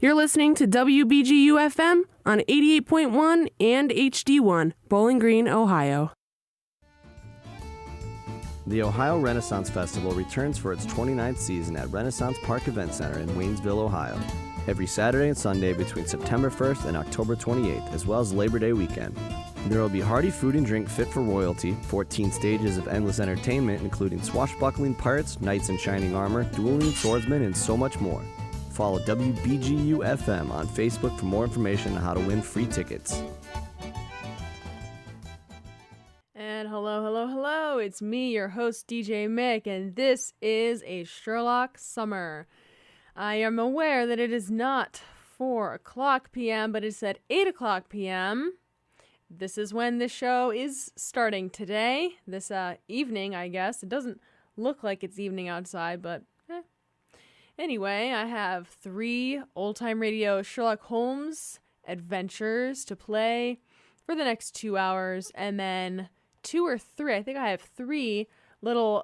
You're listening to WBGU-FM on 88.1 and HD1, Bowling Green, Ohio. The Ohio Renaissance Festival returns for its 29th season at Renaissance Park Event Center in Waynesville, Ohio, every Saturday and Sunday between September 1st and October 28th, as well as Labor Day weekend. There will be hearty food and drink fit for royalty, 14 stages of endless entertainment, including swashbuckling pirates, knights in shining armor, dueling swordsmen, and so much more. Follow WBGU-FM on Facebook for more information on how to win free tickets. And hello, it's me, your host, DJ Mick, and this is a Sherlock Summer. I am aware that it is not 4 o'clock p.m., but it's at 8 o'clock p.m., This is when this show is starting today, this evening, I guess. It doesn't look like it's evening outside, but Anyway, I have 3 old-time radio Sherlock Holmes adventures to play for the next 2 hours, and then 2 or 3, I think I have 3 little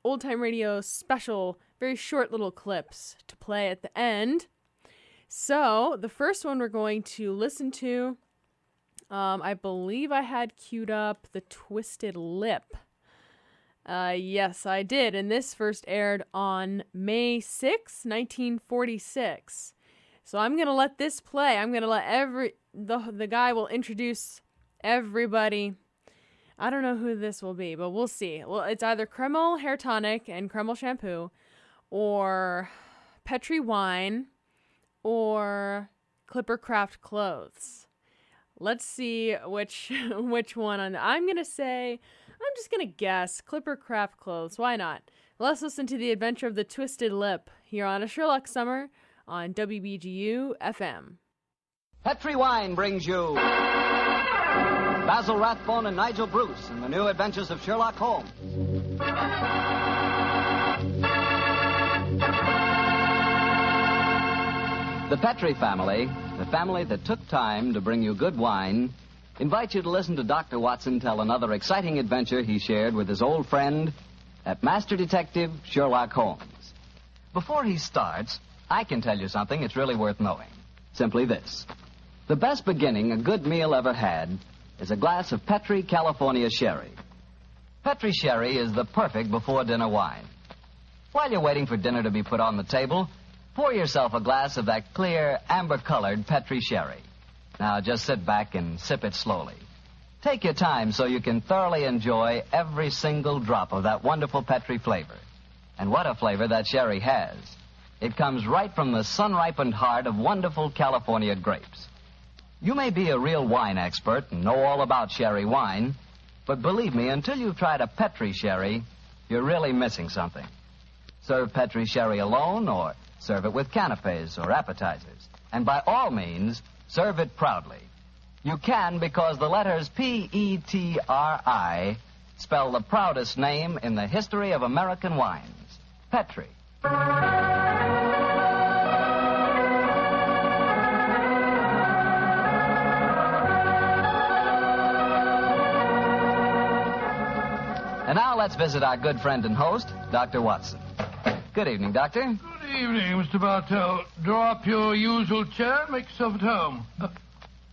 old-time radio special, very short little clips to play at the end. So, the first one we're going to listen to, I believe I had queued up The Twisted Lip. Yes, I did, and this first aired on May 6, 1946. So I'm going to let this play. I'm going to let the guy will introduce everybody. I don't know who this will be, but we'll see. Well, it's either Kreml Hair Tonic and Kreml Shampoo, or Petri Wine, or Clipper Craft Clothes. Let's see which one. I'm just going to guess Clipper Craft Clothes. Why not? Let's listen to the adventure of the Twisted Lip here on a Sherlock Summer on WBGU FM. Petri Wine brings you Basil Rathbone and Nigel Bruce in the new adventures of Sherlock Holmes. The Petri family, the family that took time to bring you good wine, invite you to listen to Dr. Watson tell another exciting adventure he shared with his old friend at Master Detective Sherlock Holmes. Before he starts, I can tell you something it's really worth knowing. Simply this. The best beginning a good meal ever had is a glass of Petri California Sherry. Petri Sherry is the perfect before-dinner wine. While you're waiting for dinner to be put on the table, pour yourself a glass of that clear, amber-colored Petri Sherry. Now, just sit back and sip it slowly. Take your time so you can thoroughly enjoy every single drop of that wonderful Petri flavor. And what a flavor that sherry has. It comes right from the sun-ripened heart of wonderful California grapes. You may be a real wine expert and know all about sherry wine, but believe me, until you've tried a Petri sherry, you're really missing something. Serve Petri sherry alone or serve it with canapes or appetizers. And by all means, serve it proudly. You can because the letters P-E-T-R-I spell the proudest name in the history of American wines. Petri. And now let's visit our good friend and host, Dr. Watson. Good evening, Doctor. Good evening, Mr. Bartell. Draw up your usual chair and make yourself at home.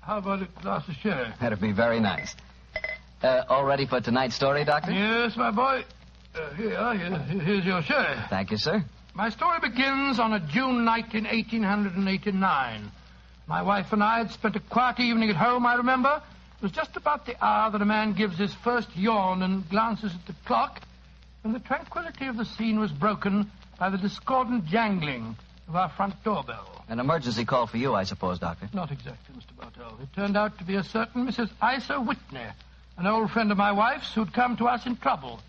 How about a glass of sherry? That'd be very nice. All ready for tonight's story, Doctor? Yes, my boy. Here's your sherry. Thank you, sir. My story begins on a June night in 1889. My wife and I had spent a quiet evening at home, I remember. It was just about the hour that a man gives his first yawn and glances at the clock, and the tranquility of the scene was broken by the discordant jangling of our front doorbell. An emergency call for you, I suppose, Doctor. Not exactly, Mr. Bartell. It turned out to be a certain Mrs. Isa Whitney, an old friend of my wife's who'd come to us in trouble.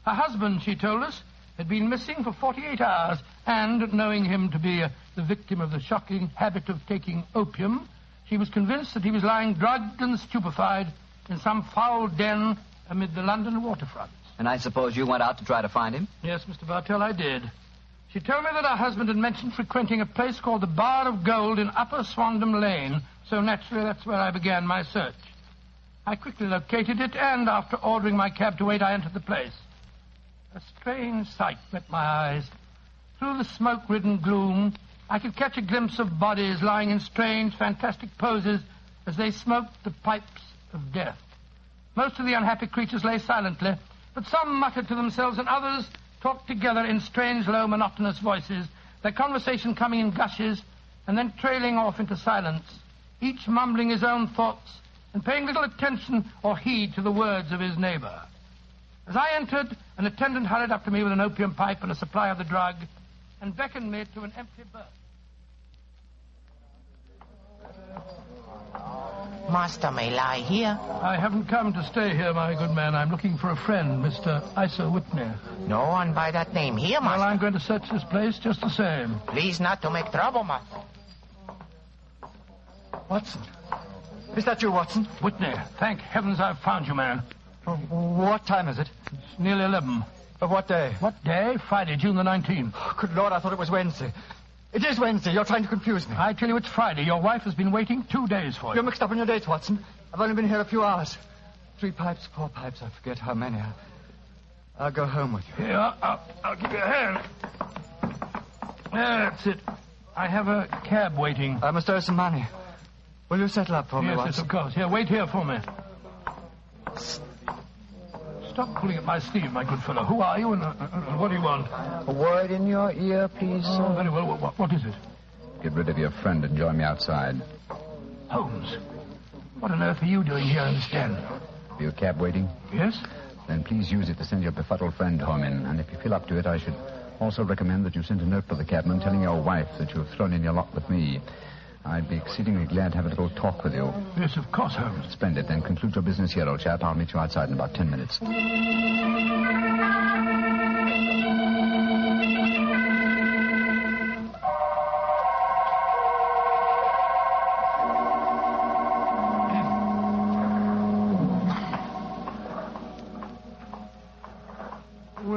Her husband, she told us, had been missing for 48 hours, and, knowing him to be the victim of the shocking habit of taking opium, she was convinced that he was lying drugged and stupefied in some foul den amid the London waterfronts. And I suppose you went out to try to find him? Yes, Mr. Bartell, I did. She told me that her husband had mentioned frequenting a place called the Bar of Gold in Upper Swandam Lane, so naturally that's where I began my search. I quickly located it, and after ordering my cab to wait, I entered the place. A strange sight met my eyes. Through the smoke-ridden gloom, I could catch a glimpse of bodies lying in strange, fantastic poses as they smoked the pipes of death. Most of the unhappy creatures lay silently, but some muttered to themselves and others talked together in strange, low, monotonous voices, their conversation coming in gushes and then trailing off into silence, each mumbling his own thoughts and paying little attention or heed to the words of his neighbor. As I entered, an attendant hurried up to me with an opium pipe and a supply of the drug and beckoned me to an empty berth. Master may lie here. I haven't come to stay here, my good man. I'm looking for a friend, Mr. Isa Whitney. No one by that name here, master. Well, I'm going to search this place just the same. Please not to make trouble, master. Watson? Is that you, Watson? Whitney, thank heavens I've found you, man. What time is it? It's nearly 11. Of what day? What day? Friday, June the 19th. Oh, good Lord, I thought it was Wednesday. It is Wednesday. You're trying to confuse me. I tell you, it's Friday. Your wife has been waiting 2 days for you. You're mixed up in your dates, Watson. I've only been here a few hours. 3 pipes, 4 pipes. I forget how many. I'll go home with you. Here, I'll give you a hand. That's it. I have a cab waiting. I must owe some money. Will you settle up for me, Watson? Yes, of course. Here, wait here for me. Stop pulling at my sleeve, my good fellow. Who are you and what do you want? A word in your ear, please, sir. Oh, very well. What is it? Get rid of your friend and join me outside. Holmes, what on earth are you doing here in this den? Are you a cab waiting? Yes? Then please use it to send your befuddled friend home in. And if you feel up to it, I should also recommend that you send a note to the cabman telling your wife that you have thrown in your lot with me. I'd be exceedingly glad to have a little talk with you. Yes, of course, Holmes. Splendid. Then conclude your business here, old chap. I'll meet you outside in about 10 minutes. Where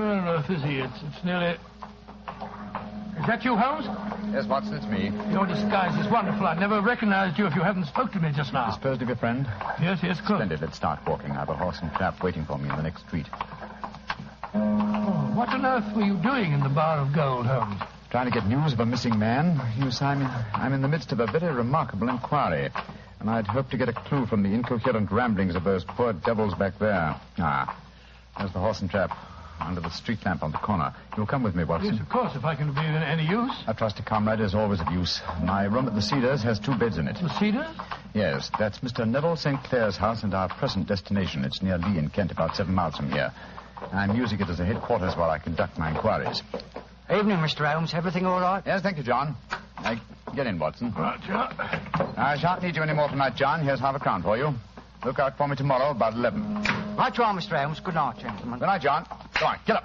on earth is he? It's nearly... Is that you, Holmes? Yes, Watson, it's me. Your disguise is wonderful. I'd never recognized you if you hadn't spoken to me just now. Disposed of your friend? Yes, of course. Splendid. Let's start walking. I have a horse and trap waiting for me in the next street. Oh, what on earth were you doing in the Bar of Gold, Holmes? Trying to get news of a missing man. You see, I'm in the midst of a very remarkable inquiry. And I'd hoped to get a clue from the incoherent ramblings of those poor devils back there. There's the horse and trap under the street lamp on the corner. You'll come with me, Watson? Yes, of course, if I can be of any use. A trusty comrade is always of use. My room at the Cedars has 2 beds in it. The Cedars? Yes, that's Mr. Neville St. Clair's house and our present destination. It's near Lee in Kent, about 7 miles from here. I'm using it as a headquarters while I conduct my inquiries. Evening, Mr. Holmes. Everything all right? Yes, thank you, John. Get in, Watson. Right, John. I shan't need you any more tonight, John. Here's £1/2 for you. Look out for me tomorrow about 11. Right you are, Mr. Holmes. Good night, gentlemen. Good night, John. Go on, get up.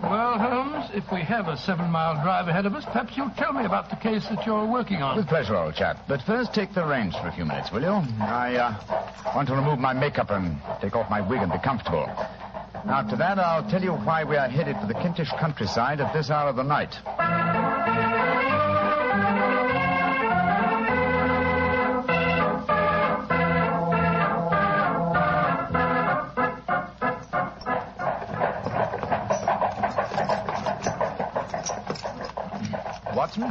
Well, Holmes, if we have a 7-mile drive ahead of us, perhaps you'll tell me about the case that you're working on. With pleasure, old chap. But first, take the reins for a few minutes, will you? I want to remove my makeup and take off my wig and be comfortable. After that, I'll tell you why we are headed for the Kentish countryside at this hour of the night. Watson,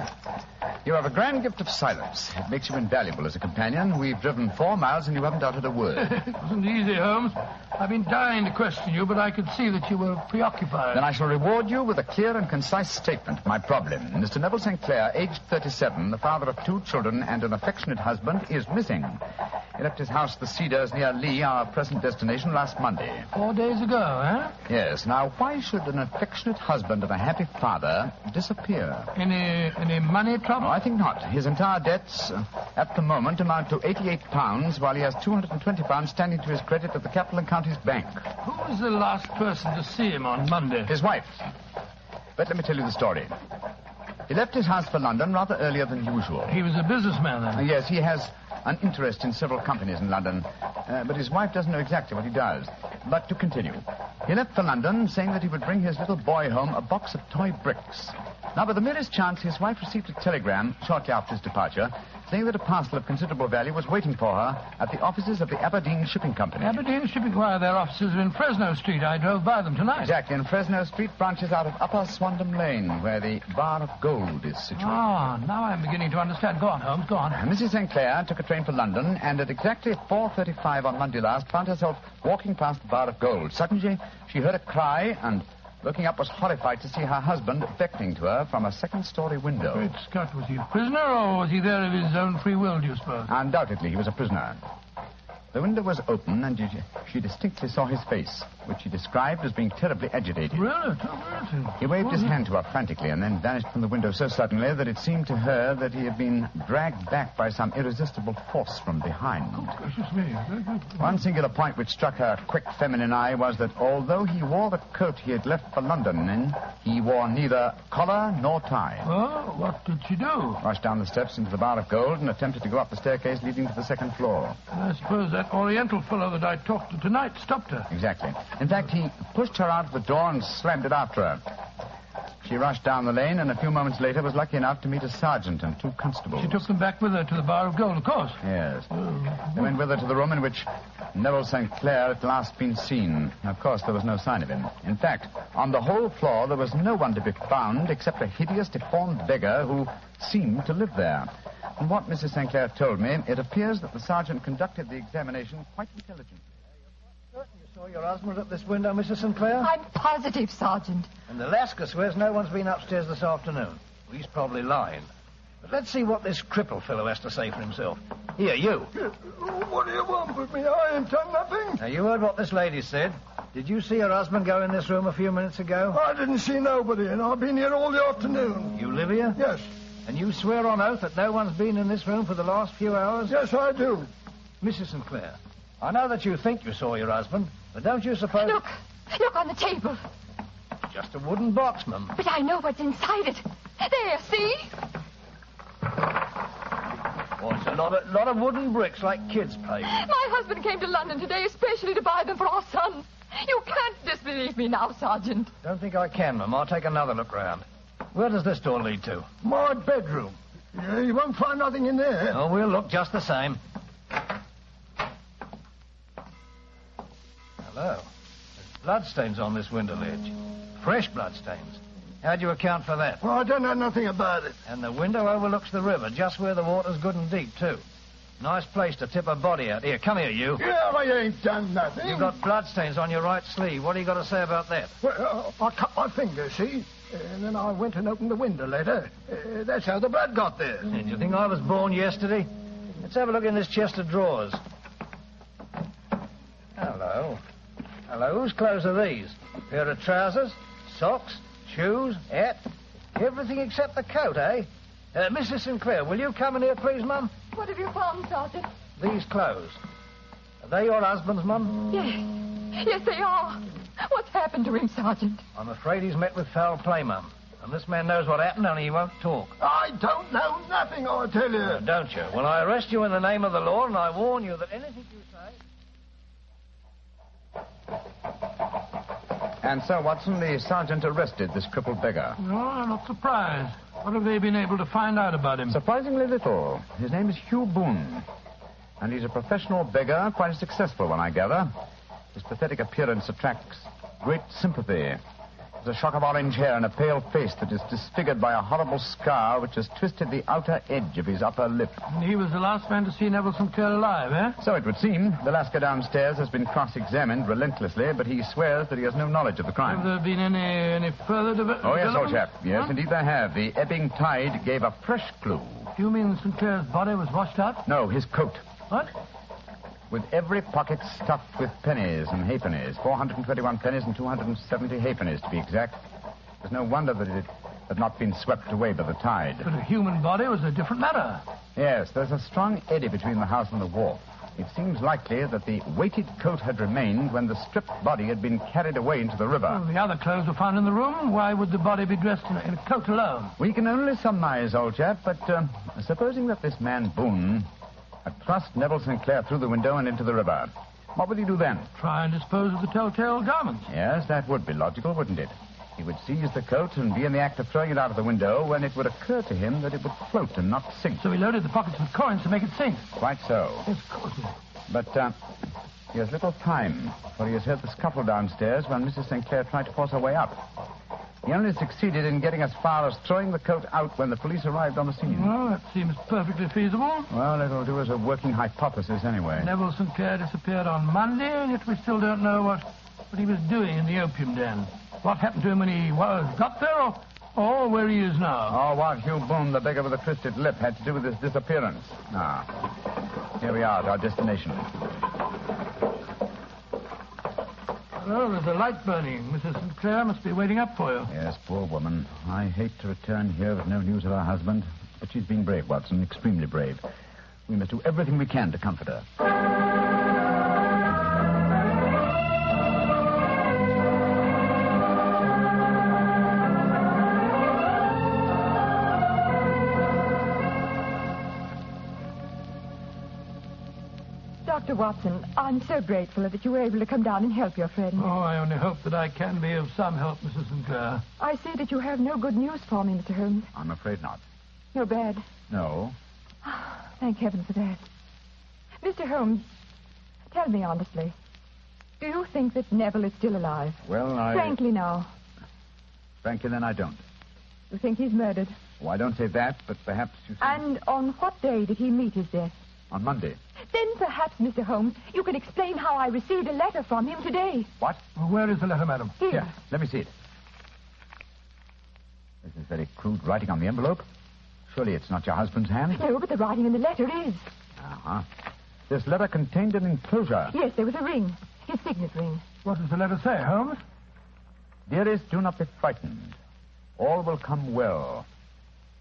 you have a grand gift of silence. It makes you invaluable as a companion. We've driven 4 miles and you haven't uttered a word. It wasn't easy, Holmes. I've been dying to question you, but I could see that you were preoccupied. Then I shall reward you with a clear and concise statement. My problem. Mr. Neville St. Clair, aged 37, the father of 2 children and an affectionate husband, is missing. He left his house, the Cedars, near Lee, our present destination, last Monday. 4 days ago, eh? Yes. Now, why should an affectionate husband and a happy father disappear? Any money trouble? No, I think not. His entire debts, at the moment, amount to £88, while he has £220 standing to his credit at the Capital and Counties Bank. Who was the last person to see him on Monday? His wife. But let me tell you the story. He left his house for London rather earlier than usual. He was a businessman, then? Yes, he has an interest in several companies in London, but his wife doesn't know exactly what he does. But to continue. He left for London saying that he would bring his little boy home a box of toy bricks. Now, by the merest chance, his wife received a telegram shortly after his departure saying that a parcel of considerable value was waiting for her at the offices of the Aberdeen Shipping Company. Aberdeen Shipping? Why, their offices are in Fresno Street. I drove by them tonight. Exactly, and Fresno Street branches out of Upper Swandam Lane, where the Bar of Gold is situated. Ah, now I'm beginning to understand. Go on, Holmes, go on. Mrs. St. Clair took a train for London, and at exactly 4:35 on Monday last, found herself walking past the Bar of Gold. Suddenly, she heard a cry, and looking up was horrified to see her husband beckoning to her from a second-story window. Great Scott, was he a prisoner, or was he there of his own free will, do you suppose? Undoubtedly, he was a prisoner. The window was open, and she distinctly saw his face, which she described as being terribly agitated. Really? He waved his hand to her frantically and then vanished from the window so suddenly that it seemed to her that he had been dragged back by some irresistible force from behind. Oh, gracious me. One singular point which struck her quick feminine eye was that although he wore the coat he had left for London in, he wore neither collar nor tie. Oh, what did she do? Rushed down the steps into the Bar of Gold and attempted to go up the staircase leading to the second floor. I suppose that Oriental fellow that I talked to tonight stopped her. Exactly. In fact, he pushed her out of the door and slammed it after her. She rushed down the lane and a few moments later was lucky enough to meet a sergeant and two constables. She took them back with her to the Bar of Gold, of course. Yes. They went with her to the room in which Neville St. Clair had last been seen. Of course, there was no sign of him. In fact, on the whole floor, there was no one to be found except a hideous, deformed beggar who seemed to live there. From what Mrs. St. Clair told me, it appears that the sergeant conducted the examination quite intelligently. Certain you saw your husband at this window, Mrs. Sinclair? I'm positive, Sergeant. And Alaska swears no one's been upstairs this afternoon. Well, he's probably lying. But let's see what this cripple fellow has to say for himself. Here, you. What do you want with me? I ain't done nothing. Now, you heard what this lady said. Did you see her husband go in this room a few minutes ago? I didn't see nobody, and I've been here all the afternoon. You live here? Yes. And you swear on oath that no one's been in this room for the last few hours? Yes, I do. Mrs. Sinclair, I know that you think you saw your husband, but don't you suppose... Look on the table. Just a wooden box, ma'am. But I know what's inside it. There, see? Oh, it's a lot of wooden bricks like kids play with. My husband came to London today especially to buy them for our son. You can't disbelieve me now, Sergeant. Don't think I can, ma'am. I'll take another look round. Where does this door lead to? My bedroom. Yeah, you won't find nothing in there. Oh, we'll look just the same. Hello. There's bloodstains on this window ledge. Fresh bloodstains. How'd you account for that? Well, I don't know nothing about it. And the window overlooks the river, just where the water's good and deep, too. Nice place to tip a body out. Here, come here, you. Yeah, I ain't done nothing. You've got bloodstains on your right sleeve. What do you got to say about that? Well, I cut my finger, see? And then I went and opened the window later. That's how the blood got there. Did you think I was born yesterday? Let's have a look in this chest of drawers. Hello. Hello, whose clothes are these? Pair of trousers, socks, shoes, hat, everything except the coat, eh? Mrs. Sinclair, will you come in here, please, Mum? What have you found, Sergeant? These clothes. Are they your husband's, Mum? Yes. Yes, they are. What's happened to him, Sergeant? I'm afraid he's met with foul play, Mum. And this man knows what happened, only he won't talk. I don't know nothing, I tell you. Oh, don't you? Well, I arrest you in the name of the law, and I warn you that anything you say... And so, Watson, the sergeant arrested this crippled beggar. No, I'm not surprised. What have they been able to find out about him? Surprisingly little. His name is Hugh Boone. And he's a professional beggar, quite a successful one, I gather. His pathetic appearance attracts great sympathy. There's a shock of orange hair and a pale face that is disfigured by a horrible scar which has twisted the outer edge of his upper lip. And he was the last man to see Neville Sinclair alive, eh? So it would seem. The Lascar downstairs has been cross-examined relentlessly, but he swears that he has no knowledge of the crime. Have there been any further development? Oh, yes, old chap. Yes, indeed there have. The ebbing tide gave a fresh clue. Do you mean Sinclair's body was washed out? No, his coat. What? With every pocket stuffed with pennies and halfpennies. 421 pennies and 270 halfpennies, to be exact. There's no wonder that it had not been swept away by the tide. But a human body was a different matter. Yes, there's a strong eddy between the house and the wharf. It seems likely that the weighted coat had remained when the stripped body had been carried away into the river. Well, the other clothes were found in the room. Why would the body be dressed in a coat alone? We can only surmise, old chap, but supposing that this man Boone had thrust Neville Sinclair through the window and into the river, what would he do then? Try and dispose of the telltale garments. Yes, that would be logical, wouldn't it? He would seize the coat and be in the act of throwing it out of the window when it would occur to him that it would float and not sink. So he loaded the pockets with coins to make it sink. Quite so. Yes, of course. But he has little time, for he has heard the scuffle downstairs when Mrs. St. Clair tried to force her way up. He only succeeded in getting as far as throwing the coat out when the police arrived on the scene. Well, that seems perfectly feasible. Well, it'll do as a working hypothesis anyway. Neville St. Clair disappeared on Monday, and yet we still don't know what he was doing in the opium den. What happened to him when he got there, or where he is now? Oh, what Hugh Boone, the beggar with the twisted lip, had to do with his disappearance. Here we are at our destination. Oh, there's a light burning. Mrs. St. Clair must be waiting up for you. Yes, poor woman. I hate to return here with no news of her husband, but she's been brave, Watson, extremely brave. We must do everything we can to comfort her. Dr. Watson, I'm so grateful that you were able to come down and help your friend. Oh, I only hope that I can be of some help, Mrs. St. Clair. I see that you have no good news for me, Mr. Holmes. I'm afraid not. You're bad. No. Thank heaven for that. Mr. Holmes, tell me honestly, do you think that Neville is still alive? Well, Frankly now. Frankly, then I don't. You think he's murdered? Oh, I don't say that, but perhaps you think... And on what day did he meet his death? On Monday. Then perhaps, Mr. Holmes, you can explain how I received a letter from him today. What? Well, where is the letter, madam? Here. Let me see it. This is very crude writing on the envelope. Surely it's not your husband's hand? No, but the writing in the letter is. Uh-huh. This letter contained an enclosure. Yes, there was a ring. His signet ring. What does the letter say, Holmes? Dearest, do not be frightened. All will come well.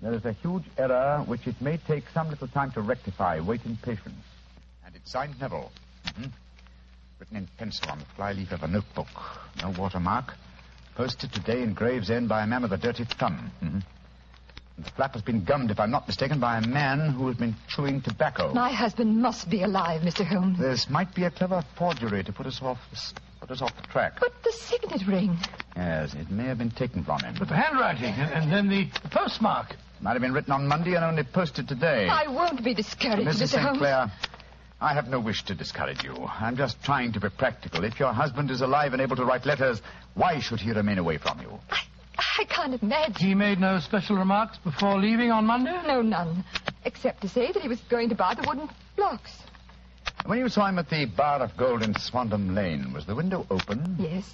There is a huge error which it may take some little time to rectify. Wait in patience. And it's signed Neville. Mm-hmm. Written in pencil on the flyleaf of a notebook. No watermark. Posted today in Gravesend by a man with a dirty thumb. Mm-hmm. And the flap has been gummed, if I'm not mistaken, by a man who has been chewing tobacco. My husband must be alive, Mr. Holmes. This might be a clever forgery to put us off the track. But the signet ring. Yes, it may have been taken from him. But the handwriting and then the postmark. Might have been written on Monday and only posted today. I won't be discouraged, Mrs. Mr. St. Holmes. Clair, I have no wish to discourage you. I'm just trying to be practical. If your husband is alive and able to write letters, why should he remain away from you? I can't imagine. He made no special remarks before leaving on Monday? No, none. Except to say that he was going to buy the wooden blocks. When you saw him at the Bar of Gold in Swandam Lane, was the window open? Yes.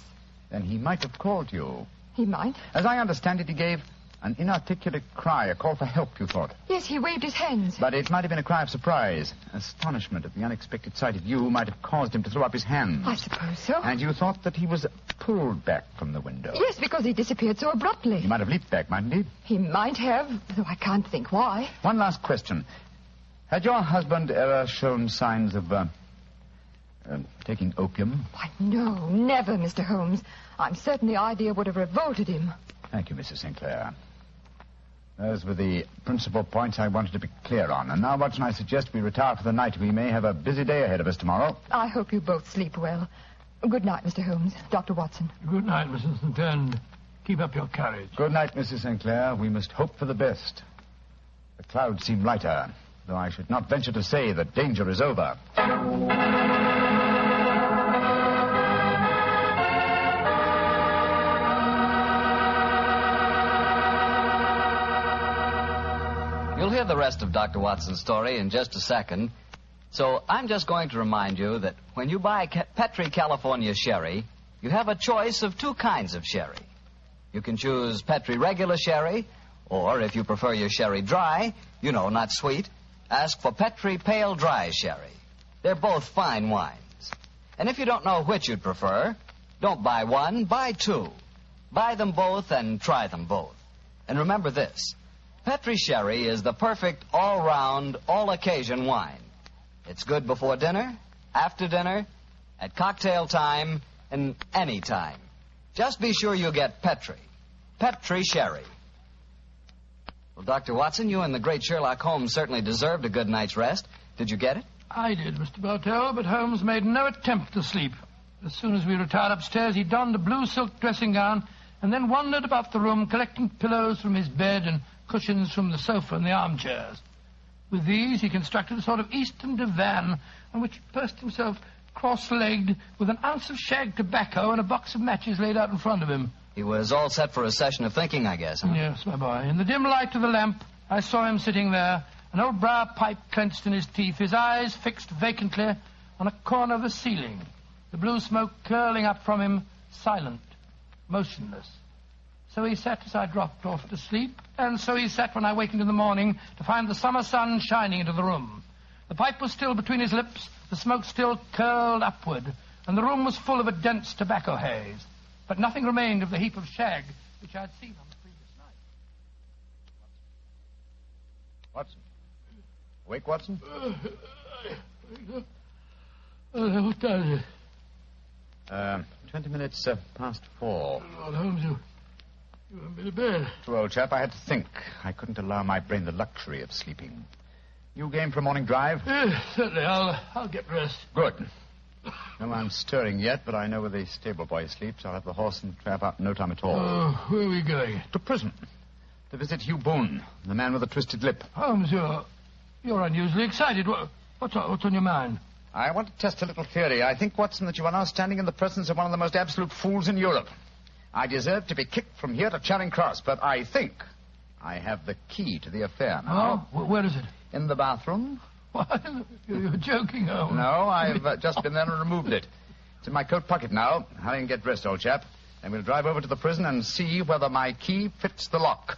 Then he might have called you. He might. As I understand it, he gave an inarticulate cry, a call for help, you thought. Yes, he waved his hands. But it might have been a cry of surprise. Astonishment at the unexpected sight of you might have caused him to throw up his hands. I suppose so. And you thought that he was pulled back from the window. Yes, because he disappeared so abruptly. He might have leaped back, mightn't he? He might have, though I can't think why. One last question. Had your husband ever shown signs of, taking opium? Why, no, never, Mr. Holmes. I'm certain the idea would have revolted him. Thank you, Mrs. St. Clair. Those were the principal points I wanted to be clear on. And now, Watson, I suggest we retire for the night. We may have a busy day ahead of us tomorrow. I hope you both sleep well. Good night, Mr. Holmes. Dr. Watson. Good night, Mrs. St. Clair, and keep up your courage. Good night, Mrs. St. Clair. We must hope for the best. The clouds seem lighter, though I should not venture to say that danger is over. You'll hear the rest of Dr. Watson's story in just a second. So I'm just going to remind you that when you buy Petri California sherry, you have a choice of two kinds of sherry. You can choose Petri regular sherry, or if you prefer your sherry dry, not sweet, ask for Petri pale dry sherry. They're both fine wines. And if you don't know which you'd prefer, don't buy one, buy two. Buy them both and try them both. And remember this. Petri sherry is the perfect all-round, all-occasion wine. It's good before dinner, after dinner, at cocktail time, and any time. Just be sure you get Petri. Petri sherry. Well, Dr. Watson, you and the great Sherlock Holmes certainly deserved a good night's rest. Did you get it? I did, Mr. Bartell, but Holmes made no attempt to sleep. As soon as we retired upstairs, he donned a blue silk dressing gown and then wandered about the room collecting pillows from his bed and cushions from the sofa and the armchairs. With these he constructed a sort of eastern divan on which he perched himself cross-legged with an ounce of shag tobacco and a box of matches laid out in front of him. He was all set for a session of thinking, I guess, huh? Yes, my boy. In the dim light of the lamp, I saw him sitting there, an old briar pipe clenched in his teeth, his eyes fixed vacantly on a corner of the ceiling, the blue smoke curling up from him, silent, motionless. So he sat as I dropped off to sleep, and so he sat when I wakened in the morning to find the summer sun shining into the room. The pipe was still between his lips, the smoke still curled upward, and the room was full of a dense tobacco haze. But nothing remained of the heap of shag which I had seen on the previous night. Watson? Awake, Watson? What time is it? 20 minutes past 4. Lord Holmes, you haven't been to bed. True, old chap, I had to think. I couldn't allow my brain the luxury of sleeping. You game for a morning drive? Yes, certainly. I'll get rest. Good. No one's stirring yet, but I know where the stable boy sleeps. I'll have the horse and trap out in no time at all. Oh, where are we going? To prison. To visit Hugh Boone, the man with the twisted lip. Holmes, you're unusually excited. What's on your mind? I want to test a little theory. I think, Watson, that you are now standing in the presence of one of the most absolute fools in Europe. I deserve to be kicked from here to Charing Cross, but I think I have the key to the affair now. Oh, where is it? In the bathroom. What? You're joking, Holmes. No, I've just been there and removed it. It's in my coat pocket now. Hurry and get dressed, old chap. Then we'll drive over to the prison and see whether my key fits the lock.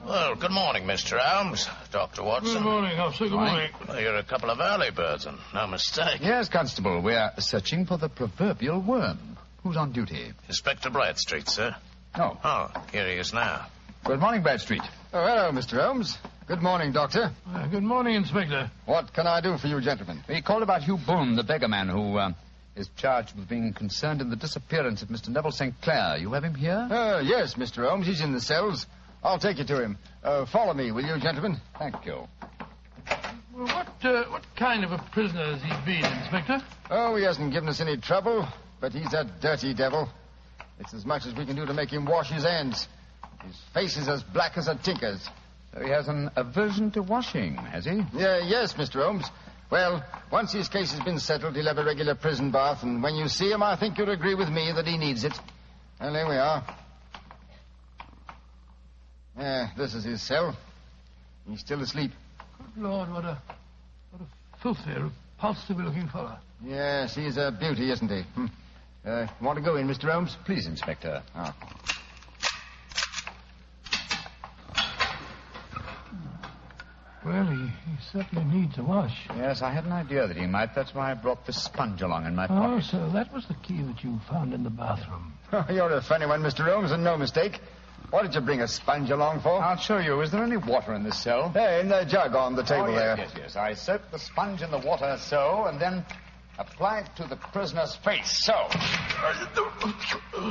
Well, good morning, Mr. Holmes. Dr. Watson. Good morning, officer. Good morning. Well, you're a couple of early birds, and no mistake. Yes, Constable. We're searching for the proverbial worm. Who's on duty? Inspector Bradstreet, sir. Oh. Oh, here he is now. Good morning, Bradstreet. Oh, hello, Mr. Holmes. Good morning, Doctor. Good morning, Inspector. What can I do for you, gentlemen? We called about Hugh Boone, the beggar man who is charged with being concerned in the disappearance of Mr. Neville St. Clair. You have him here? Yes, Mr. Holmes. He's in the cells. I'll take you to him. Follow me, will you, gentlemen? Thank you. Well, what kind of a prisoner has he been, Inspector? Oh, he hasn't given us any trouble, but he's a dirty devil. It's as much as we can do to make him wash his hands. His face is as black as a tinker's. So he has an aversion to washing, has he? Yes, Mr. Holmes. Well, once his case has been settled, he'll have a regular prison bath, and when you see him, I think you'll agree with me that he needs it. Well, there we are. This is his cell. He's still asleep. Good Lord, what a filthy, repulsive-looking fellow. Yes, he's a beauty, isn't he? Want to go in, Mr. Holmes? Please, Inspector. Oh. Well, he certainly needs a wash. Yes, I had an idea that he might. That's why I brought this sponge along in my pocket. Oh, so that was the key that you found in the bathroom. Oh, you're a funny one, Mr. Holmes, and no mistake. What did you bring a sponge along for? I'll show you. Is there any water in this cell? In the jug on the table there. Yes. I soak the sponge in the water so, and then apply it to the prisoner's face, so.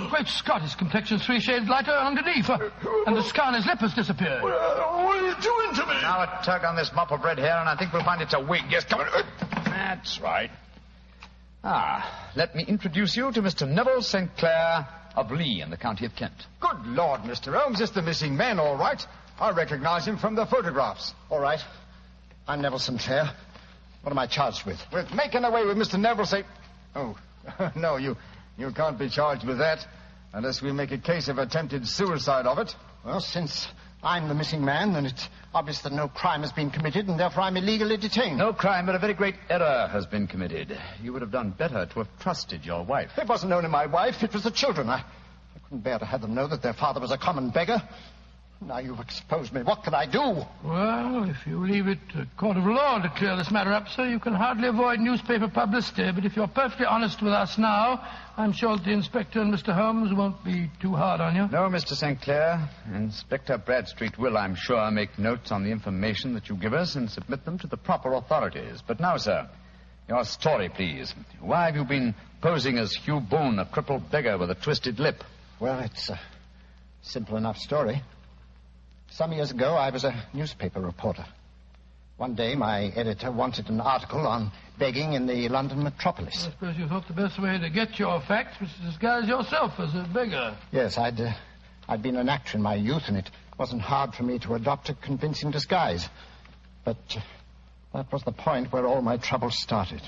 Great Scott, his complexion's 3 shades lighter underneath, and the scar on his lip has disappeared. What are you doing to me? Now a tug on this mop of red hair, and I think we'll find it's a wig. Yes, come on. That's right. Let me introduce you to Mr. Neville St. Clair of Lee in the county of Kent. Good Lord, Mr. Holmes, it's the missing man, all right. I recognize him from the photographs. All right. I'm Neville St. Clair. What am I charged with? With making away with Mr. Neville St. Oh, no, you can't be charged with that unless we make a case of attempted suicide of it. Well, since I'm the missing man, then it's obvious that no crime has been committed, and therefore I'm illegally detained. No crime, but a very great error has been committed. You would have done better to have trusted your wife. It wasn't only my wife, it was the children. I couldn't bear to have them know that their father was a common beggar. Now you've exposed me. What can I do? Well, if you leave it to a court of law to clear this matter up, sir, you can hardly avoid newspaper publicity. But if you're perfectly honest with us now, I'm sure that the inspector and Mr. Holmes won't be too hard on you. No, Mr. St. Clair. Inspector Bradstreet will, I'm sure, make notes on the information that you give us and submit them to the proper authorities. But now, sir, your story, please. Why have you been posing as Hugh Boone, a crippled beggar with a twisted lip? Well, it's a simple enough story. Some years ago, I was a newspaper reporter. One day, my editor wanted an article on begging in the London metropolis. I suppose you thought the best way to get your facts was to disguise yourself as a beggar. Yes, I'd been an actor in my youth, and it wasn't hard for me to adopt a convincing disguise. But that was the point where all my troubles started.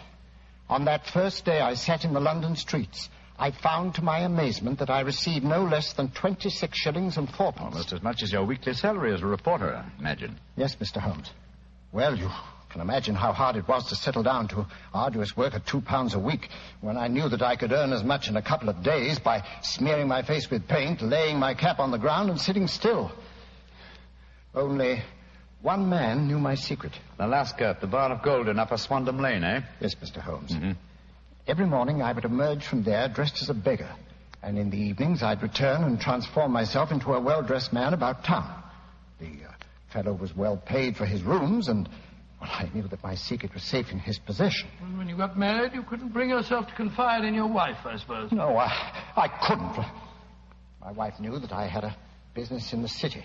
On that first day I sat in the London streets, I found to my amazement that I received no less than 26 shillings and 4 pence. Almost as much as your weekly salary as a reporter, I imagine. Yes, Mr. Holmes. Well, you can imagine how hard it was to settle down to arduous work at £2 a week when I knew that I could earn as much in a couple of days by smearing my face with paint, laying my cap on the ground, and sitting still. Only one man knew my secret. The Lascar at the Bar of Gold in Upper Swandam Lane, eh? Yes, Mr. Holmes. Mm-hmm. Every morning I would emerge from there dressed as a beggar, and in the evenings I'd return and transform myself into a well-dressed man about town. The fellow was well paid for his rooms, and well, I knew that my secret was safe in his possession. And when you got married, you couldn't bring yourself to confide in your wife, I suppose. No, I couldn't. My wife knew that I had a business in the city.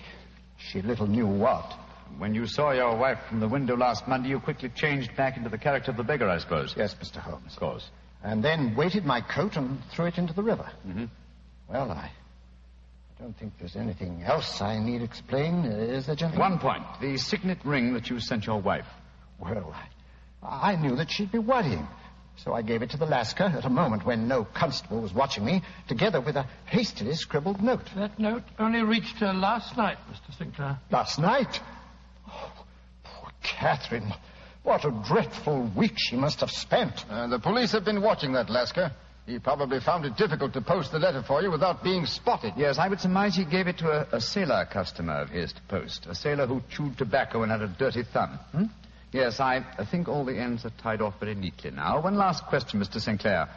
She little knew what. When you saw your wife from the window last Monday, you quickly changed back into the character of the beggar, I suppose. Yes, Mr. Holmes. Of course. And then weighted my coat and threw it into the river. Mm-hmm. Well, I don't think there's anything else I need explain, is there, gentlemen? One point. The signet ring that you sent your wife. Well, I knew that she'd be worrying. So I gave it to the Lascar at a moment when no constable was watching me, together with a hastily scribbled note. That note only reached her last night, Mr. Sinclair. Last night? Oh, poor Catherine. What a dreadful week she must have spent. The police have been watching that Lascar. He probably found it difficult to post the letter for you without being spotted. Yes, I would surmise he gave it to a sailor customer of his to post. A sailor who chewed tobacco and had a dirty thumb. Yes, I think all the ends are tied off very neatly now. One last question, Mr. Sinclair.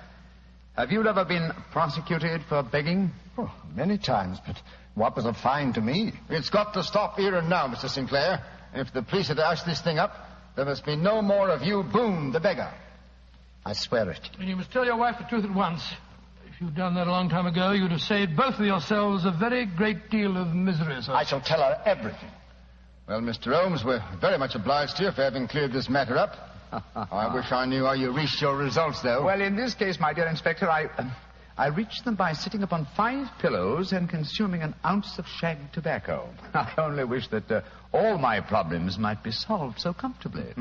Have you ever been prosecuted for begging? Oh, many times, but what was a fine to me? It's got to stop here and now, Mr. Sinclair. And if the police had asked this thing up, there must be no more of you, Boone, the beggar. I swear it. And you must tell your wife the truth at once. If you'd done that a long time ago, you'd have saved both of yourselves a very great deal of misery, sir. I shall tell her everything. Well, Mr. Holmes, we're very much obliged to you for having cleared this matter up. I wish I knew how you reached your results, though. Well, in this case, my dear Inspector, I reached them by sitting upon 5 pillows and consuming an ounce of shag tobacco. I only wish that all my problems might be solved so comfortably.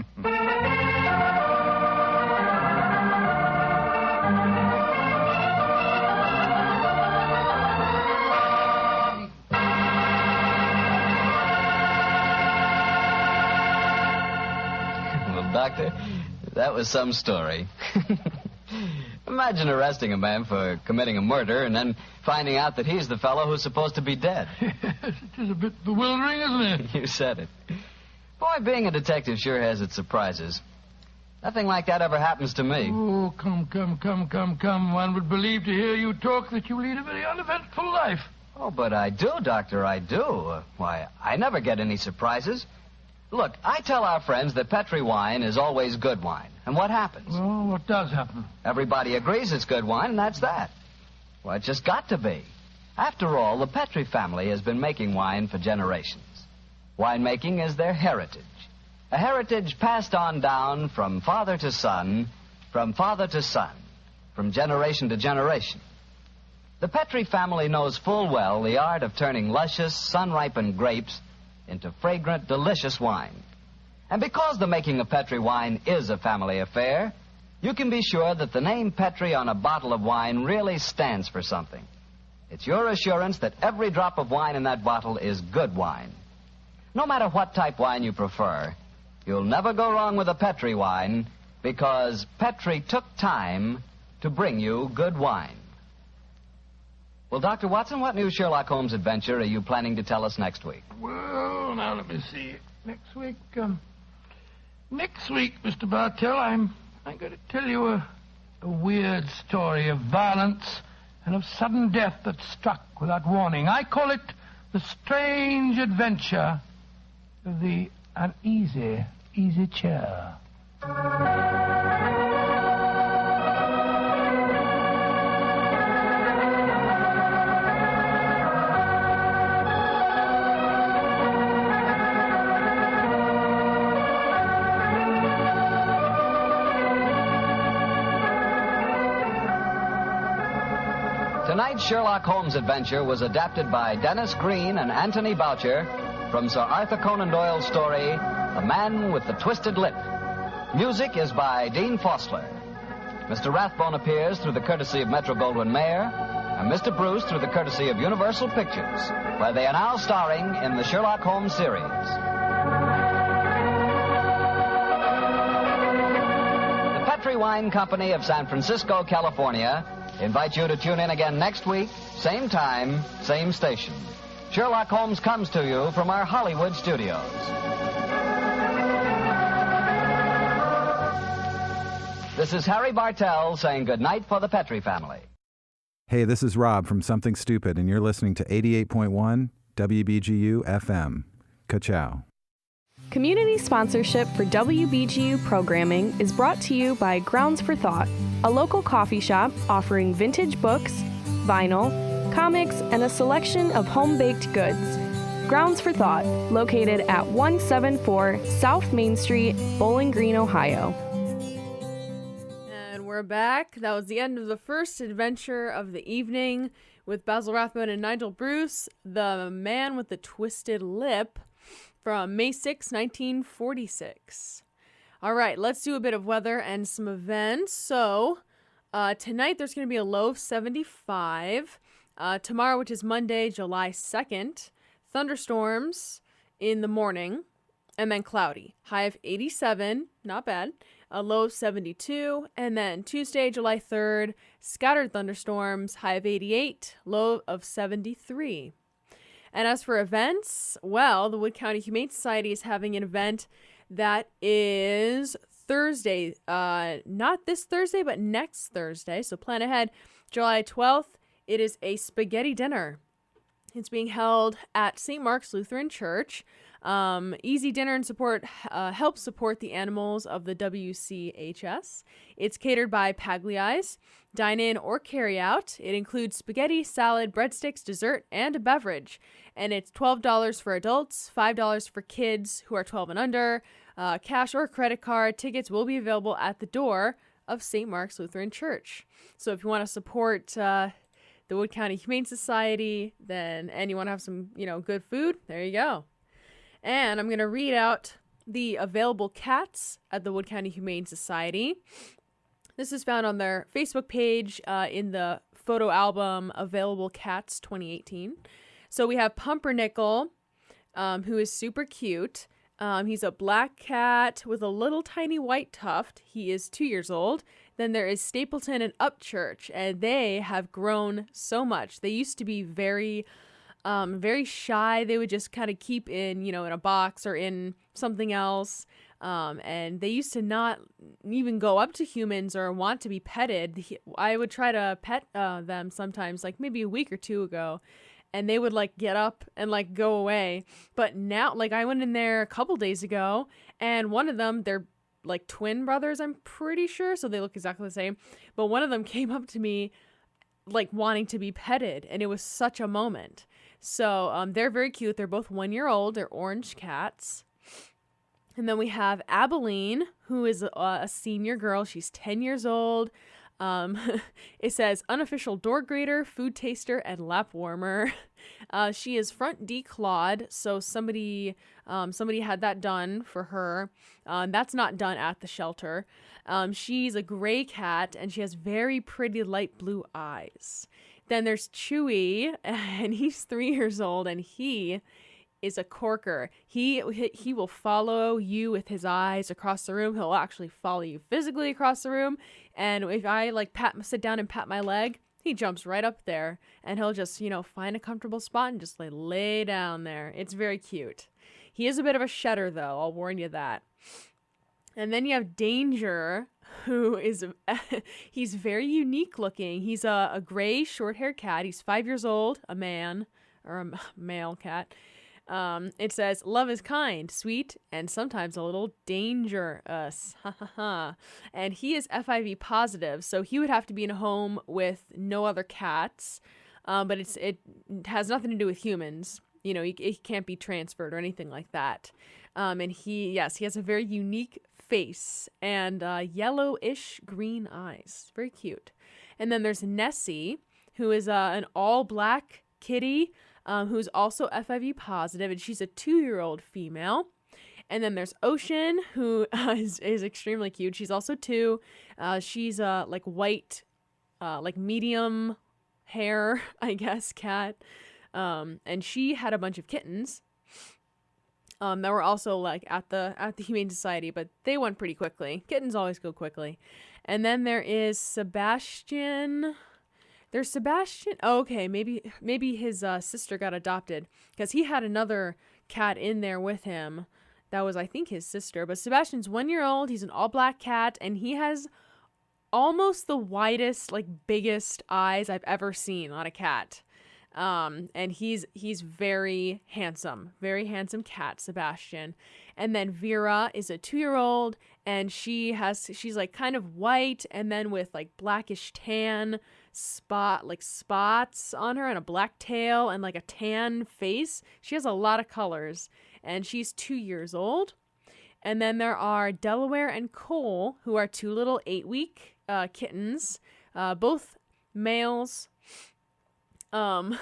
Doctor, that was some story. Imagine arresting a man for committing a murder and then finding out that he's the fellow who's supposed to be dead. It is a bit bewildering, isn't it? You said it. Boy, being a detective sure has its surprises. Nothing like that ever happens to me. Oh, come. One would believe to hear you talk that you lead a very uneventful life. Oh, but I do, Doctor, I do. Why, I never get any surprises. Look, I tell our friends that Petri wine is always good wine. And what happens? Well, what does happen? Everybody agrees it's good wine, and that's that. Well, it's just got to be. After all, the Petri family has been making wine for generations. Winemaking is their heritage. A heritage passed on down from father to son, from father to son, from generation to generation. The Petri family knows full well the art of turning luscious, sun-ripened grapes into fragrant, delicious wine. And because the making of Petri wine is a family affair, you can be sure that the name Petri on a bottle of wine really stands for something. It's your assurance that every drop of wine in that bottle is good wine. No matter what type wine you prefer, you'll never go wrong with a Petri wine because Petri took time to bring you good wine. Well, Dr. Watson, what new Sherlock Holmes adventure are you planning to tell us next week? Well, now let me see. Next week, Mr. Bartell, I'm going to tell you a weird story of violence and of sudden death that struck without warning. I call it the strange adventure of the uneasy easy chair. Tonight's Sherlock Holmes adventure was adapted by Dennis Green and Anthony Boucher from Sir Arthur Conan Doyle's story, The Man with the Twisted Lip. Music is by Dean Fossler. Mr. Rathbone appears through the courtesy of Metro-Goldwyn-Mayer, and Mr. Bruce through the courtesy of Universal Pictures, where they are now starring in the Sherlock Holmes series. The Petri Wine Company of San Francisco, California, invite you to tune in again next week, same time, same station. Sherlock Holmes comes to you from our Hollywood studios. This is Harry Bartell saying goodnight for the Petri family. Hey, this is Rob from Something Stupid, and you're listening to 88.1 WBGU FM. Ka-chow. Community sponsorship for WBGU programming is brought to you by Grounds for Thought, a local coffee shop offering vintage books, vinyl, comics, and a selection of home-baked goods. Grounds for Thought, located at 174 South Main Street, Bowling Green, Ohio. And we're back. That was the end of the first adventure of the evening with Basil Rathbone and Nigel Bruce, The Man with the Twisted Lip, from May 6, 1946. All right, let's do a bit of weather and some events. So, tonight there's going to be a low of 75. Tomorrow, which is Monday, July 2nd, thunderstorms in the morning, and then cloudy. High of 87, not bad. A low of 72. And then Tuesday, July 3rd, scattered thunderstorms, high of 88, low of 73. And as for events, well, the Wood County Humane Society is having an event that is Thursday. Not this Thursday, but next Thursday. So plan ahead. July 12th, it is a spaghetti dinner. It's being held at St. Mark's Lutheran Church. Easy dinner and support helps support the animals of the WCHS. It's catered by Pagliai's. Dine in or carry out. It includes spaghetti, salad, breadsticks, dessert, and a beverage. And it's $12 for adults, $5 for kids who are 12 and under. Cash or credit card. Tickets will be available at the door of St. Mark's Lutheran Church. So if you want to support the Wood County Humane Society, and you want to have some, good food, there you go. And I'm going to read out the available cats at the Wood County Humane Society. This is found on their Facebook page in the photo album Available Cats 2018. So we have Pumpernickel, who is super cute. He's a black cat with a little tiny white tuft. He is 2 years old. Then there is Stapleton and Upchurch, and they have grown so much. They used to be very shy. They would just kind of keep in a box or in something else. And they used to not even go up to humans or want to be petted. I would try to pet them sometimes, like maybe a week or two ago, and they would get up and go away. But now, I went in there a couple days ago, and one of them, they're twin brothers, I'm pretty sure, so they look exactly the same. But one of them came up to me wanting to be petted, and it was such a moment. So they're very cute. They're both 1 year old. They're orange cats. And then we have Abilene, who is a senior girl. She's 10 years old. It says unofficial door grater, food taster, and lap warmer. She is front declawed, so somebody had that done for her. That's not done at the shelter. She's a gray cat, and she has very pretty light blue eyes. Then there's Chewy, and he's 3 years old, and he is a corker. He will follow you with his eyes across the room. He'll actually follow you physically across the room. And if I sit down and pat my leg, he jumps right up there, and he'll just, find a comfortable spot and just lay down there. It's very cute. He is a bit of a shedder, though. I'll warn you that. And then you have Danger, who is, he's very unique looking. He's a gray short-haired cat. He's 5 years old, a man, or a male cat. It says, love is kind, sweet, and sometimes a little dangerous. And he is FIV positive, so he would have to be in a home with no other cats. But it has nothing to do with humans. He can't be transferred or anything like that. And he has a very unique face and yellowish green eyes. Very cute. And then there's Nessie, who is an all-black kitty who's also FIV positive, and she's a 2-year-old female. And then there's Ocean, who is extremely cute. She's also 2. She's a like white, like medium hair, I guess, cat. And she had a bunch of kittens that were also like at the Humane Society, but they went pretty quickly. Kittens always go quickly. And then there is Sebastian. There's Sebastian. Oh, okay, maybe his sister got adopted because he had another cat in there with him. That was, I think, his sister. But Sebastian's 1 year old. He's an all-black cat, and he has almost the widest, like, biggest eyes I've ever seen on a cat. And he's very handsome cat, Sebastian. And then Vera is a 2-year-old, and she's like kind of white, and then with like blackish tan spots on her, and a black tail, and like a tan face. She has a lot of colors. And she's 2 years old. And then there are Delaware and Cole, who are 2 little 8-week kittens, both males. And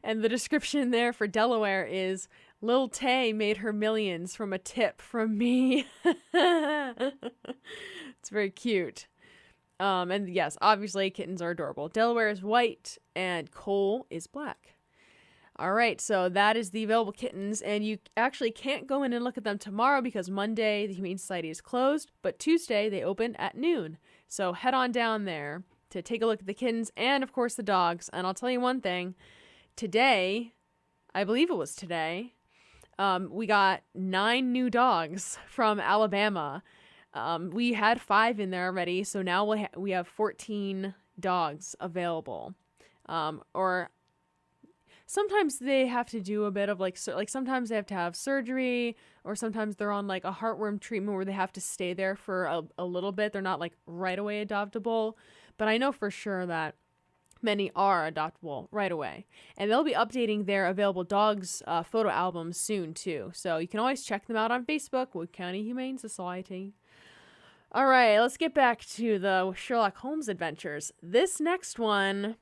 the description there for Delaware is, Lil Tay made her millions from a tip from me. It's very cute. And yes, obviously kittens are adorable. Delaware is white and Cole is black. All right, so that is the available kittens, and you actually can't go in and look at them tomorrow because Monday the Humane Society is closed, but Tuesday they open at noon. So head on down there to take a look at the kittens and, of course, the dogs. And I'll tell you one thing. Today, I believe it was today, we got 9 new dogs from Alabama. We had 5 in there already, so now we have 14 dogs available. Or sometimes they have to do a bit of like sometimes they have to have surgery, or sometimes they're on like a heartworm treatment where they have to stay there for a little bit. They're not like right away adoptable, but I know for sure that many are adoptable right away. And they'll be updating their available dogs photo albums soon too. So you can always check them out on Facebook, Wood County Humane Society. All right, let's get back to the Sherlock Holmes adventures. This next one,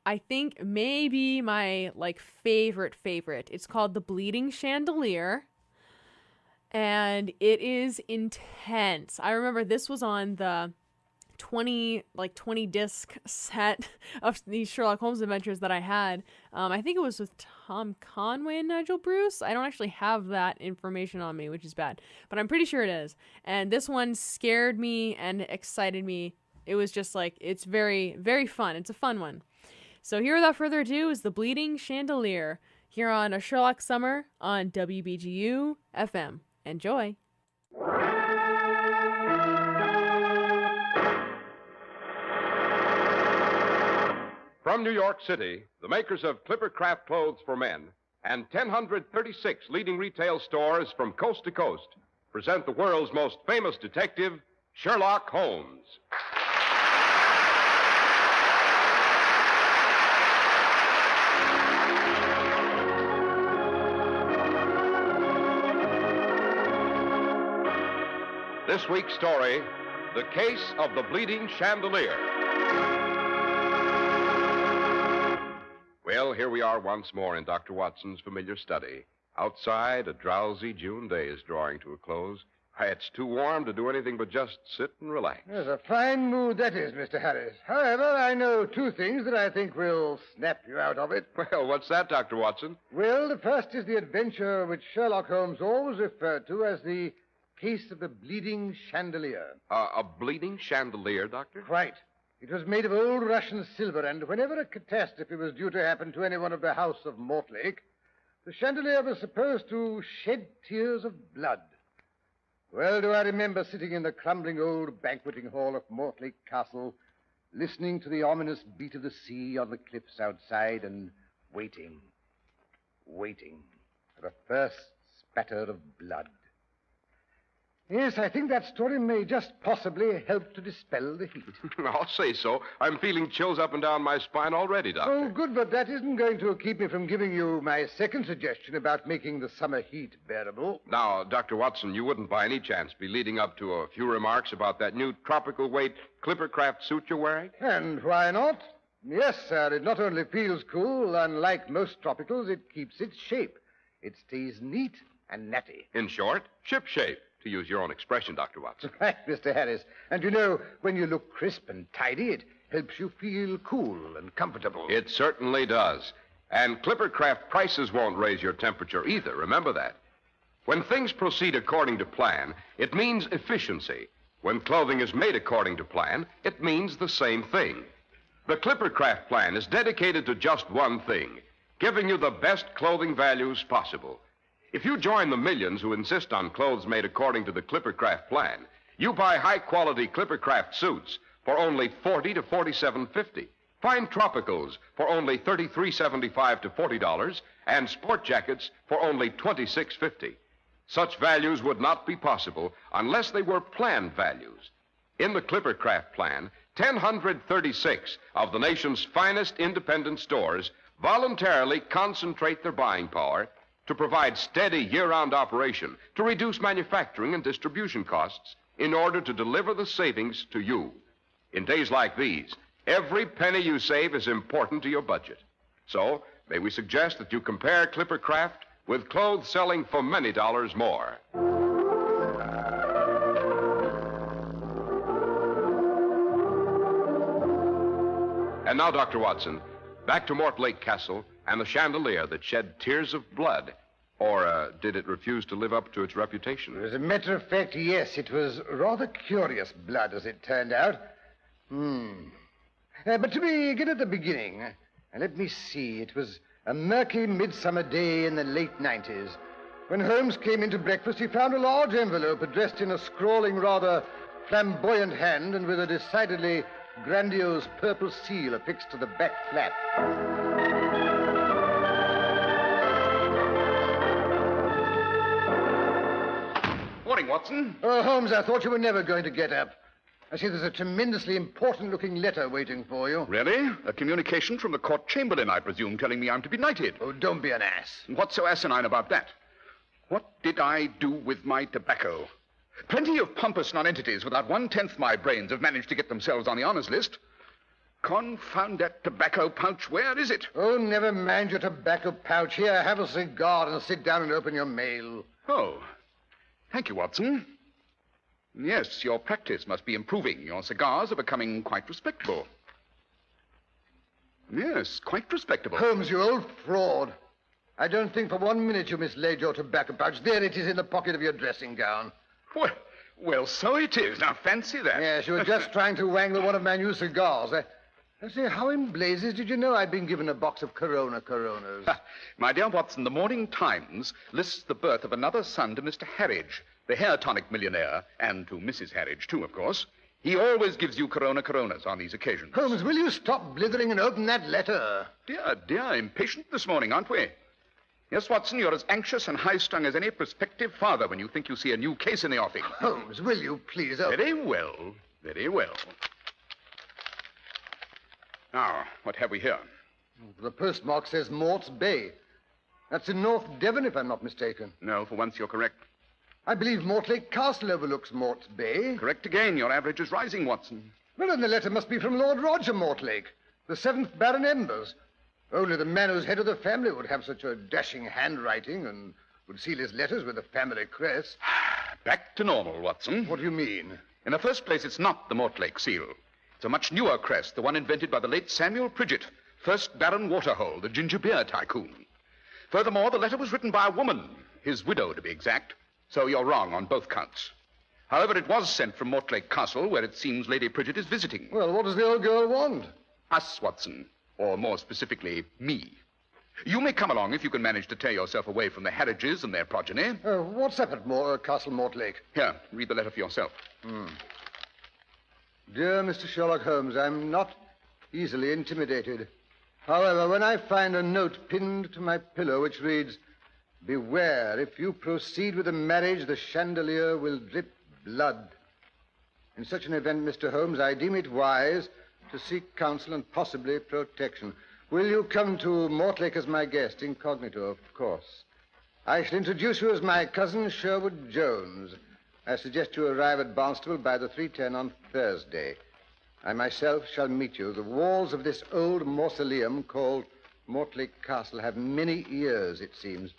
I think maybe my like favorite. It's called The Bleeding Chandelier, and it is intense. I remember this was on the 20 disc set of these Sherlock Holmes adventures that I had. I think it was with Tom Conway and Nigel Bruce. I don't actually have that information on me, which is bad, but I'm pretty sure it is. And this one scared me and excited me. It was just like, it's very, very fun. It's a fun one. So here, without further ado, is The Bleeding Chandelier here on A Sherlock Summer on WBGU FM. Enjoy. From New York City, the makers of Clipper Craft Clothes for Men and 1,036 leading retail stores from coast to coast present the world's most famous detective, Sherlock Holmes. This week's story, The Case of the Bleeding Chandelier. Well, here we are once more in Dr. Watson's familiar study. Outside, a drowsy June day is drawing to a close. It's too warm to do anything but just sit and relax. There's a fine mood that is, Mr. Harris. However, I know 2 things that I think will snap you out of it. Well, what's that, Dr. Watson? Well, the first is the adventure which Sherlock Holmes always referred to as the Case of the Bleeding Chandelier. A bleeding chandelier, Doctor? Right. It was made of old Russian silver, and whenever a catastrophe was due to happen to anyone of the house of Mortlake, the chandelier was supposed to shed tears of blood. Well do I remember sitting in the crumbling old banqueting hall of Mortlake Castle, listening to the ominous beat of the sea on the cliffs outside and waiting for the first spatter of blood. Yes, I think that story may just possibly help to dispel the heat. I'll say so. I'm feeling chills up and down my spine already, Doctor. Oh, good, but that isn't going to keep me from giving you my second suggestion about making the summer heat bearable. Now, Dr. Watson, you wouldn't by any chance be leading up to a few remarks about that new tropical weight Clippercraft suit you're wearing? And why not? Yes, sir, it not only feels cool, unlike most tropicals, it keeps its shape. It stays neat and natty. In short, shipshape, to use your own expression, Dr. Watson. Right, Mr. Harris. And you know, when you look crisp and tidy, it helps you feel cool and comfortable. It certainly does. And Clippercraft prices won't raise your temperature either. Remember that. When things proceed according to plan, it means efficiency. When clothing is made according to plan, it means the same thing. The Clippercraft plan is dedicated to just one thing, giving you the best clothing values possible. If you join the millions who insist on clothes made according to the Clippercraft plan, you buy high-quality Clippercraft suits for only $40 to $47.50. Find tropicals for only $33.75 to $40, and sport jackets for only $26.50. Such values would not be possible unless they were planned values. In the Clippercraft plan, 1,036 of the nation's finest independent stores voluntarily concentrate their buying power to provide steady year-round operation, to reduce manufacturing and distribution costs in order to deliver the savings to you. In days like these, every penny you save is important to your budget. So, may we suggest that you compare Clippercraft with clothes selling for many dollars more. And now, Dr. Watson, back to Mortlake Castle and the chandelier that shed tears of blood. Or did it refuse to live up to its reputation? As a matter of fact, yes, it was rather curious blood, as it turned out. But to begin at the beginning, let me see. It was a murky midsummer day in the late 90s. When Holmes came in to breakfast, he found a large envelope addressed in a scrawling, rather flamboyant hand and with a decidedly grandiose purple seal affixed to the back flap. Morning, Watson. Oh, Holmes, I thought you were never going to get up. I see there's a tremendously important-looking letter waiting for you. Really? A communication from the court chamberlain, I presume, telling me I'm to be knighted. Oh, don't be an ass. What's so asinine about that? What did I do with my tobacco? Plenty of pompous nonentities without 1/10 my brains have managed to get themselves on the honours list. Confound that tobacco pouch. Where is it? Oh, never mind your tobacco pouch. Here, have a cigar and sit down and open your mail. Oh, thank you, Watson. Yes, your practice must be improving. Your cigars are becoming quite respectable. Yes, quite respectable. Holmes, you old fraud. I don't think for 1 minute you mislaid your tobacco pouch. There it is in the pocket of your dressing gown. Well, so it is. Now, fancy that. Yes, you were just trying to wangle one of my new cigars. I say, how in blazes did you know I'd been given a box of Coronas? My dear Watson, the Morning Times lists the birth of another son to Mr. Harridge, the hair tonic millionaire, and to Mrs. Harridge, too, of course. He always gives you Coronas on these occasions. Holmes, will you stop blithering and open that letter? Dear, impatient this morning, aren't we? Yes, Watson, you're as anxious and high-strung as any prospective father when you think you see a new case in the offing. Holmes, will you please open? Very well, very well. Now, what have we here? The postmark says Mort's Bay. That's in North Devon, if I'm not mistaken. No, for once you're correct. I believe Mortlake Castle overlooks Mort's Bay. Correct again. Your average is rising, Watson. Well, then the letter must be from Lord Roger Mortlake, the 7th Baron Embers. Only the man who's head of the family would have such a dashing handwriting and would seal his letters with a family crest. Back to normal, Watson. What do you mean? In the first place, it's not the Mortlake seal. It's a much newer crest, the one invented by the late Samuel Pridgett, 1st Baron Waterhole, the ginger beer tycoon. Furthermore, the letter was written by a woman, his widow to be exact, so you're wrong on both counts. However, it was sent from Mortlake Castle, where it seems Lady Pridgett is visiting. Well, what does the old girl want? Us, Watson. Or more specifically, me. You may come along if you can manage to tear yourself away from the Harridges and their progeny. What's up at Castle Mortlake? Here, read the letter for yourself. Dear Mr. Sherlock Holmes, I'm not easily intimidated. However, when I find a note pinned to my pillow which reads, "Beware, if you proceed with the marriage, the chandelier will drip blood. In such an event, Mr. Holmes, I deem it wise to seek counsel and possibly protection. Will you come to Mortlake as my guest, incognito, of course? I shall introduce you as my cousin, Sherwood Jones. I suggest you arrive at Barnstable by the 3:10 on Thursday. I myself shall meet you. The walls of this old mausoleum called Mortlake Castle have many years, it seems.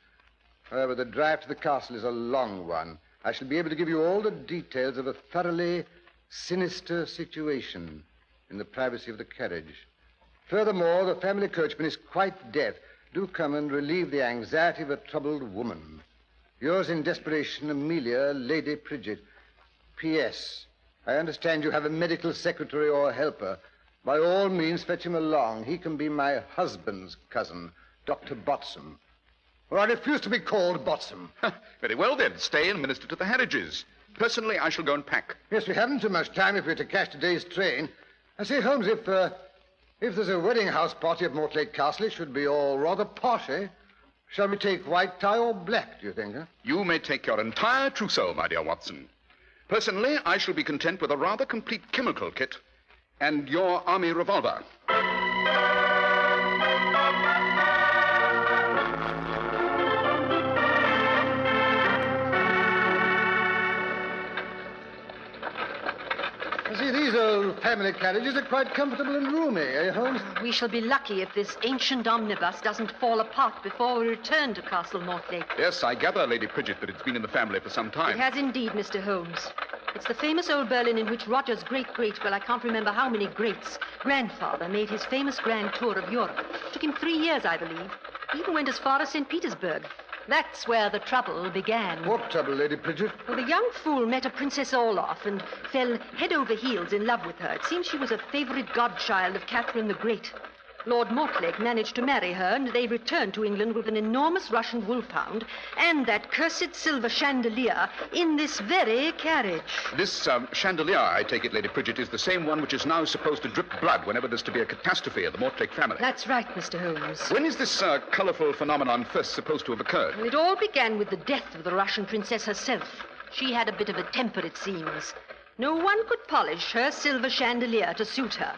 However, the drive to the castle is a long one. I shall be able to give you all the details of a thoroughly sinister situation in the privacy of the carriage. Furthermore, the family coachman is quite deaf. Do come and relieve the anxiety of a troubled woman. Yours in desperation, Amelia, Lady Pridget. P.S. I understand you have a medical secretary or helper. By all means, fetch him along. He can be my husband's cousin, Dr. Botsam. Well, I refuse to be called Botsam. Very well, then. Stay and minister to the Harridges. Personally, I shall go and pack. Yes, we haven't too much time if we're to catch today's train. I say, Holmes, if there's a wedding house party at Mortlake Castle, it should be all rather posh, eh? Shall we take white tie or black, do you think, huh? You may take your entire trousseau, my dear Watson. Personally, I shall be content with a rather complete chemical kit and your army revolver. See, these old family carriages are quite comfortable and roomy, eh, Holmes? We shall be lucky if this ancient omnibus doesn't fall apart before we return to Castle Mortlake. Yes, I gather, Lady Pridget, that it's been in the family for some time. It has indeed, Mr. Holmes. It's the famous old Berlin in which Roger's great-great, well, I can't remember how many greats, grandfather made his famous grand tour of Europe. It took him 3 years, I believe. He even went as far as St. Petersburg. That's where the trouble began. What trouble, Lady Pridget? Well, the young fool met a Princess Olaf and fell head over heels in love with her. It seems she was a favorite godchild of Catherine the Great. Lord Mortlake managed to marry her, and they returned to England with an enormous Russian wolfhound and that cursed silver chandelier in this very carriage. This chandelier, I take it, Lady Pridget, is the same one which is now supposed to drip blood whenever there's to be a catastrophe in the Mortlake family. That's right, Mr. Holmes. When is this colourful phenomenon first supposed to have occurred? Well, it all began with the death of the Russian princess herself. She had a bit of a temper, it seems. No one could polish her silver chandelier to suit her.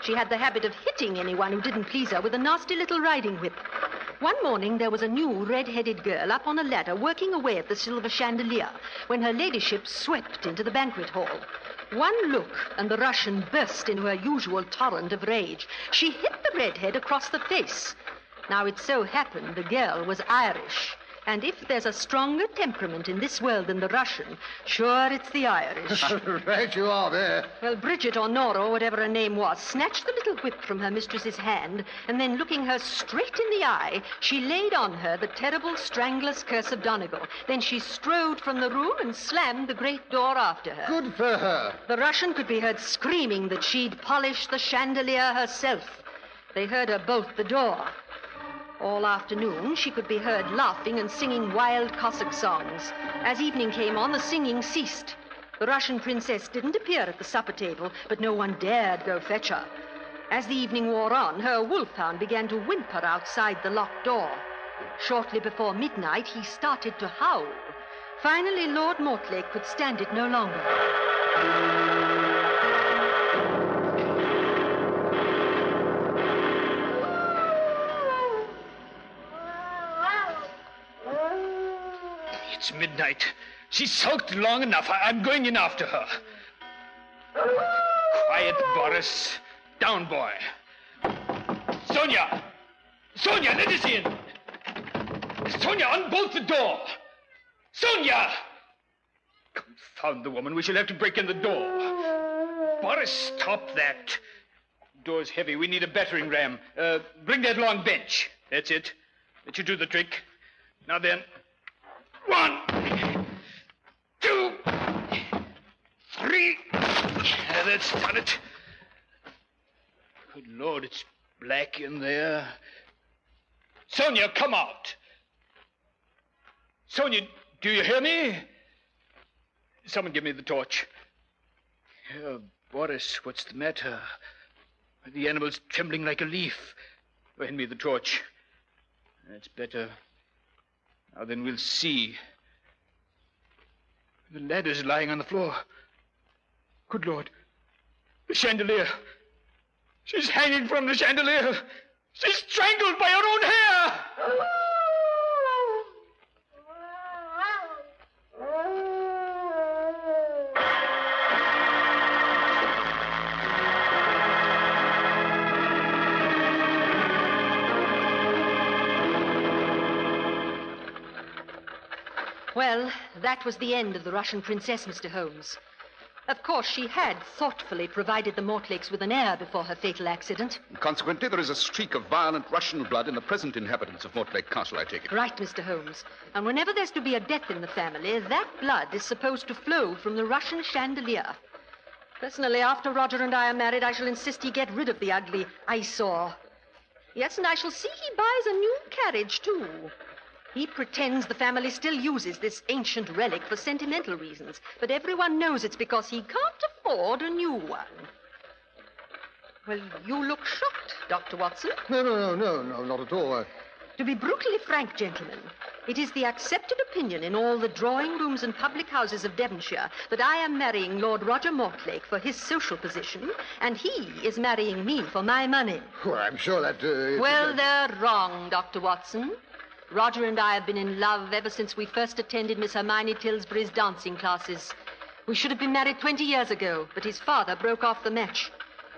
She had the habit of hitting anyone who didn't please her with a nasty little riding whip. One morning, there was a new red-headed girl up on a ladder working away at the silver chandelier when her ladyship swept into the banquet hall. One look, and the Russian burst into her usual torrent of rage. She hit the redhead across the face. Now, it so happened the girl was Irish. And if there's a stronger temperament in this world than the Russian, sure, it's the Irish. Right you are there. Well, Bridget or Nora, or whatever her name was, snatched the little whip from her mistress's hand, and then looking her straight in the eye, she laid on her the terrible strangler's curse of Donegal. Then she strode from the room and slammed the great door after her. Good for her. The Russian could be heard screaming that she'd polished the chandelier herself. They heard her bolt the door. All afternoon, she could be heard laughing and singing wild Cossack songs. As evening came on, the singing ceased. The Russian princess didn't appear at the supper table, but no one dared go fetch her. As the evening wore on, her wolfhound began to whimper outside the locked door. Shortly before midnight, he started to howl. Finally, Lord Mortlake could stand it no longer. It's midnight. She sulked long enough. I'm going in after her. Quiet, Boris. Down, boy. Sonia! Sonia, let us in! Sonia, unbolt the door! Sonia! Confound the woman. We shall have to break in the door. Boris, stop that. Door's heavy. We need a battering ram. Bring that long bench. That's it. That should do the trick. Now then... 1, 2, 3. That's done it. Good Lord, it's black in there. Sonia, come out. Sonia, do you hear me? Someone give me the torch. Boris, what's the matter? The animal's trembling like a leaf. Hand me the torch. That's better. Now then we'll see. The ladder's lying on the floor. Good Lord. The chandelier. She's hanging from the chandelier. She's strangled by her own hair. Well, that was the end of the Russian princess, Mr. Holmes. Of course, she had thoughtfully provided the Mortlake's with an heir before her fatal accident. Consequently, there is a streak of violent Russian blood in the present inhabitants of Mortlake Castle, I take it. Right, Mr. Holmes. And whenever there's to be a death in the family, that blood is supposed to flow from the Russian chandelier. Personally, after Roger and I are married, I shall insist he get rid of the ugly eyesore. Yes, and I shall see he buys a new carriage, too. He pretends the family still uses this ancient relic for sentimental reasons, but everyone knows it's because he can't afford a new one. Well, you look shocked, Dr. Watson. No, not at all. To be brutally frank, gentlemen, it is the accepted opinion in all the drawing rooms and public houses of Devonshire that I am marrying Lord Roger Mortlake for his social position, and he is marrying me for my money. Well, I'm sure that... Well, they're wrong, Dr. Watson. Roger and I have been in love ever since we first attended Miss Hermione Tilsbury's dancing classes. We should have been married 20 years ago, but his father broke off the match.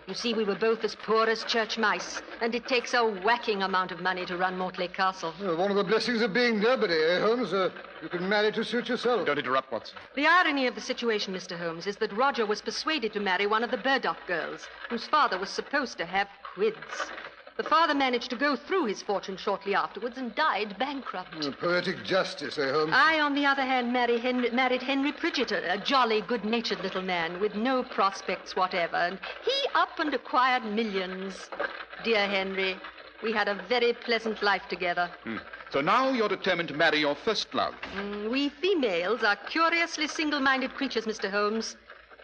You see, we were both as poor as church mice, and it takes a whacking amount of money to run Mortlake Castle. Well, one of the blessings of being nobody, Holmes? You can marry to suit yourself. Don't interrupt, Watson. The irony of the situation, Mr. Holmes, is that Roger was persuaded to marry one of the Burdock girls, whose father was supposed to have quids. The father managed to go through his fortune shortly afterwards and died bankrupt. Poetic justice, Holmes? I, on the other hand, married Henry Pridgett, a jolly, good-natured little man with no prospects whatever, and he up and acquired millions. Dear Henry, we had a very pleasant life together. So now you're determined to marry your first love. We females are curiously single-minded creatures, Mr. Holmes.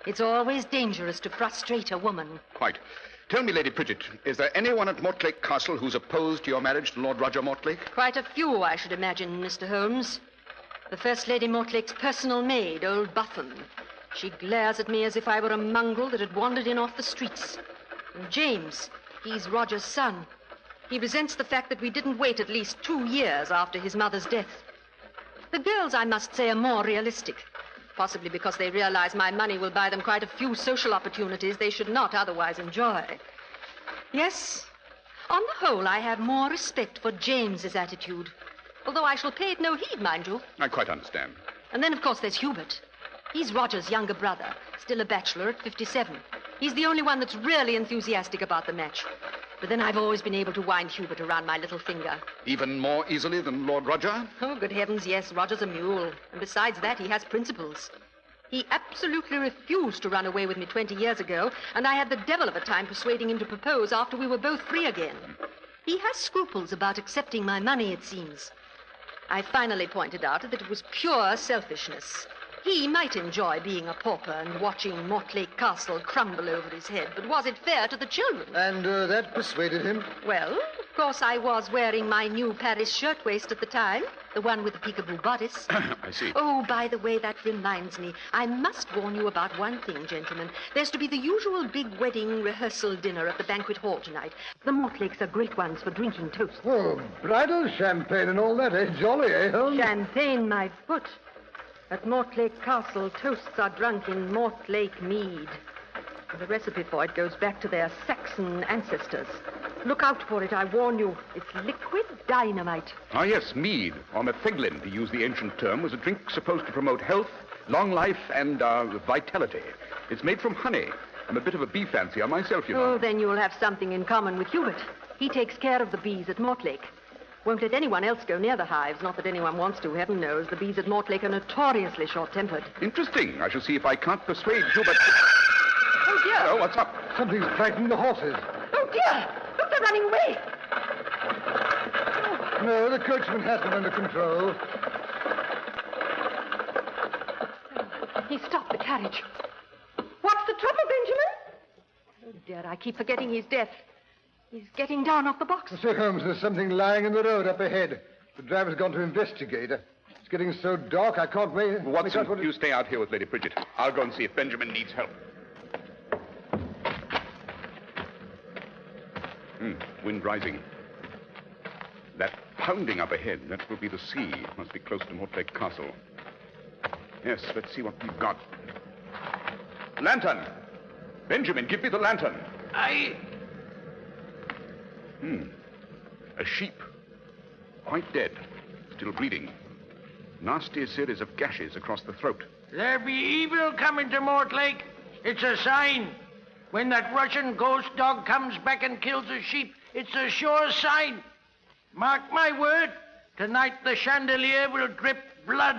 It's always dangerous to frustrate a woman. Quite. Tell me, Lady Pridgett, is there anyone at Mortlake Castle who's opposed to your marriage to Lord Roger Mortlake? Quite a few, I should imagine, Mr. Holmes. The First Lady Mortlake's personal maid, old Buffon. She glares at me as if I were a mongrel that had wandered in off the streets. And James, he's Roger's son. He resents the fact that we didn't wait at least 2 years after his mother's death. The girls, I must say, are more realistic. Possibly because they realize my money will buy them quite a few social opportunities they should not otherwise enjoy. Yes, on the whole, I have more respect for James's attitude. Although I shall pay it no heed, mind you. I quite understand. And then, of course, there's Hubert. He's Roger's younger brother, still a bachelor at 57. He's the only one that's really enthusiastic about the match. But then I've always been able to wind Hubert around my little finger. Even more easily than Lord Roger? Oh, good heavens, yes. Roger's a mule. And besides that, he has principles. He absolutely refused to run away with me 20 years ago, and I had the devil of a time persuading him to propose after we were both free again. He has scruples about accepting my money, it seems. I finally pointed out that it was pure selfishness. He might enjoy being a pauper and watching Mortlake Castle crumble over his head, but was it fair to the children? And that persuaded him? Well, of course I was wearing my new Paris shirtwaist at the time, the one with the peekaboo bodice. I see. Oh, by the way, that reminds me. I must warn you about one thing, gentlemen. There's to be the usual big wedding rehearsal dinner at the banquet hall tonight. The Mortlakes are great ones for drinking toast. Oh, bridal champagne and all that, eh? Jolly, eh, Holmes? Champagne, my foot. At Mortlake Castle, toasts are drunk in Mortlake mead. The recipe for it goes back to their Saxon ancestors. Look out for it, I warn you. It's liquid dynamite. Ah, yes, mead, or metheglin, to use the ancient term, was a drink supposed to promote health, long life, and vitality. It's made from honey. I'm a bit of a bee fancier myself, you know. Oh, then you'll have something in common with Hubert. He takes care of the bees at Mortlake. Won't let anyone else go near the hives. Not that anyone wants to, heaven knows. The bees at Mortlake are notoriously short-tempered. Interesting. I shall see if I can't persuade Hubert. Oh, dear. Oh, what's up? Something's frightened the horses. Oh, dear. Look, they're running away. Oh. No, the coachman has them under control. He stopped the carriage. What's the trouble, Benjamin? Oh, dear, I keep forgetting he's deaf. He's getting down off the box. Sir Holmes, there's something lying in the road up ahead. The driver's gone to investigate. It's getting so dark I can't wait. Watson, you stay out here with Lady Bridget. I'll go and see if Benjamin needs help. Wind rising. That pounding up ahead, that will be the sea. It must be close to Mortlake Castle. Yes, let's see what we've got. Lantern! Benjamin, give me the lantern. A sheep. Quite dead. Still bleeding. Nasty series of gashes across the throat. There be evil coming to Mortlake. It's a sign. When that Russian ghost dog comes back and kills a sheep, it's a sure sign. Mark my word, tonight the chandelier will drip blood.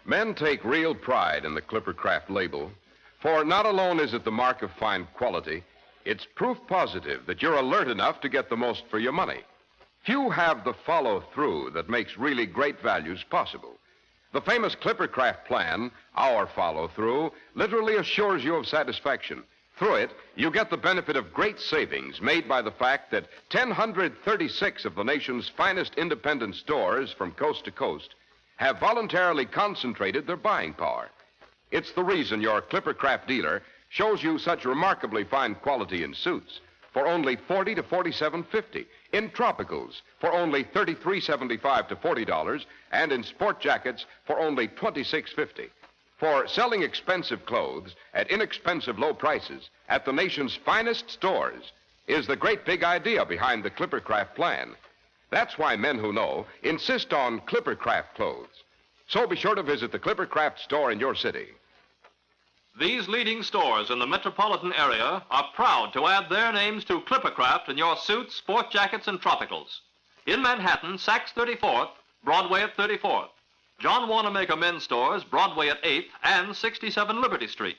Men take real pride in the Clippercraft label, for not alone is it the mark of fine quality, it's proof positive that you're alert enough to get the most for your money. Few have the follow-through that makes really great values possible. The famous Clippercraft plan, our follow-through, literally assures you of satisfaction. Through it, you get the benefit of great savings made by the fact that 1,036 of the nation's finest independent stores from coast to coast have voluntarily concentrated their buying power. It's the reason your Clippercraft dealer shows you such remarkably fine quality in suits for only $40 to $47.50, in tropicals for only $33.75 to $40, and in sport jackets for only $26.50. For selling expensive clothes at inexpensive low prices at the nation's finest stores is the great big idea behind the Clippercraft plan. That's why men who know insist on Clippercraft clothes. So be sure to visit the Clippercraft store in your city. These leading stores in the metropolitan area are proud to add their names to Clippercraft in your suits, sport jackets, and tropicals. In Manhattan, Saks 34th, Broadway at 34th. John Wanamaker Men's Stores, Broadway at 8th and 67 Liberty Street.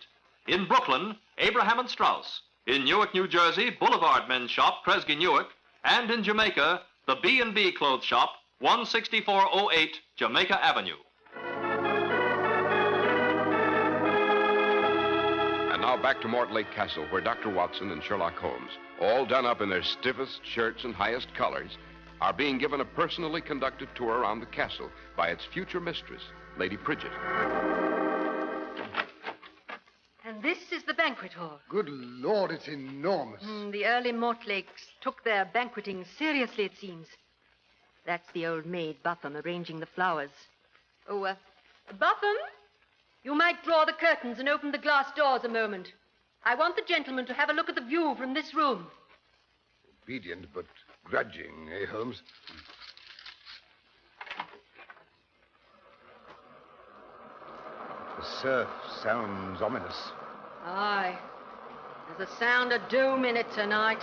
In Brooklyn, Abraham and Strauss. In Newark, New Jersey, Boulevard Men's Shop, Kresge Newark. And in Jamaica, the B&B Clothes Shop, 16408 Jamaica Avenue. And now back to Mortlake Castle, where Dr. Watson and Sherlock Holmes, all done up in their stiffest shirts and highest colors, are being given a personally conducted tour around the castle by its future mistress, Lady Bridget. And this is the banquet hall. Good Lord, it's enormous. The early Mortlakes took their banqueting seriously, it seems. That's the old maid, Butham, arranging the flowers. Oh, Butham, you might draw the curtains and open the glass doors a moment. I want the gentleman to have a look at the view from this room. Obedient, but grudging, eh, Holmes? The surf sounds ominous. Aye. There's a sound of doom in it tonight.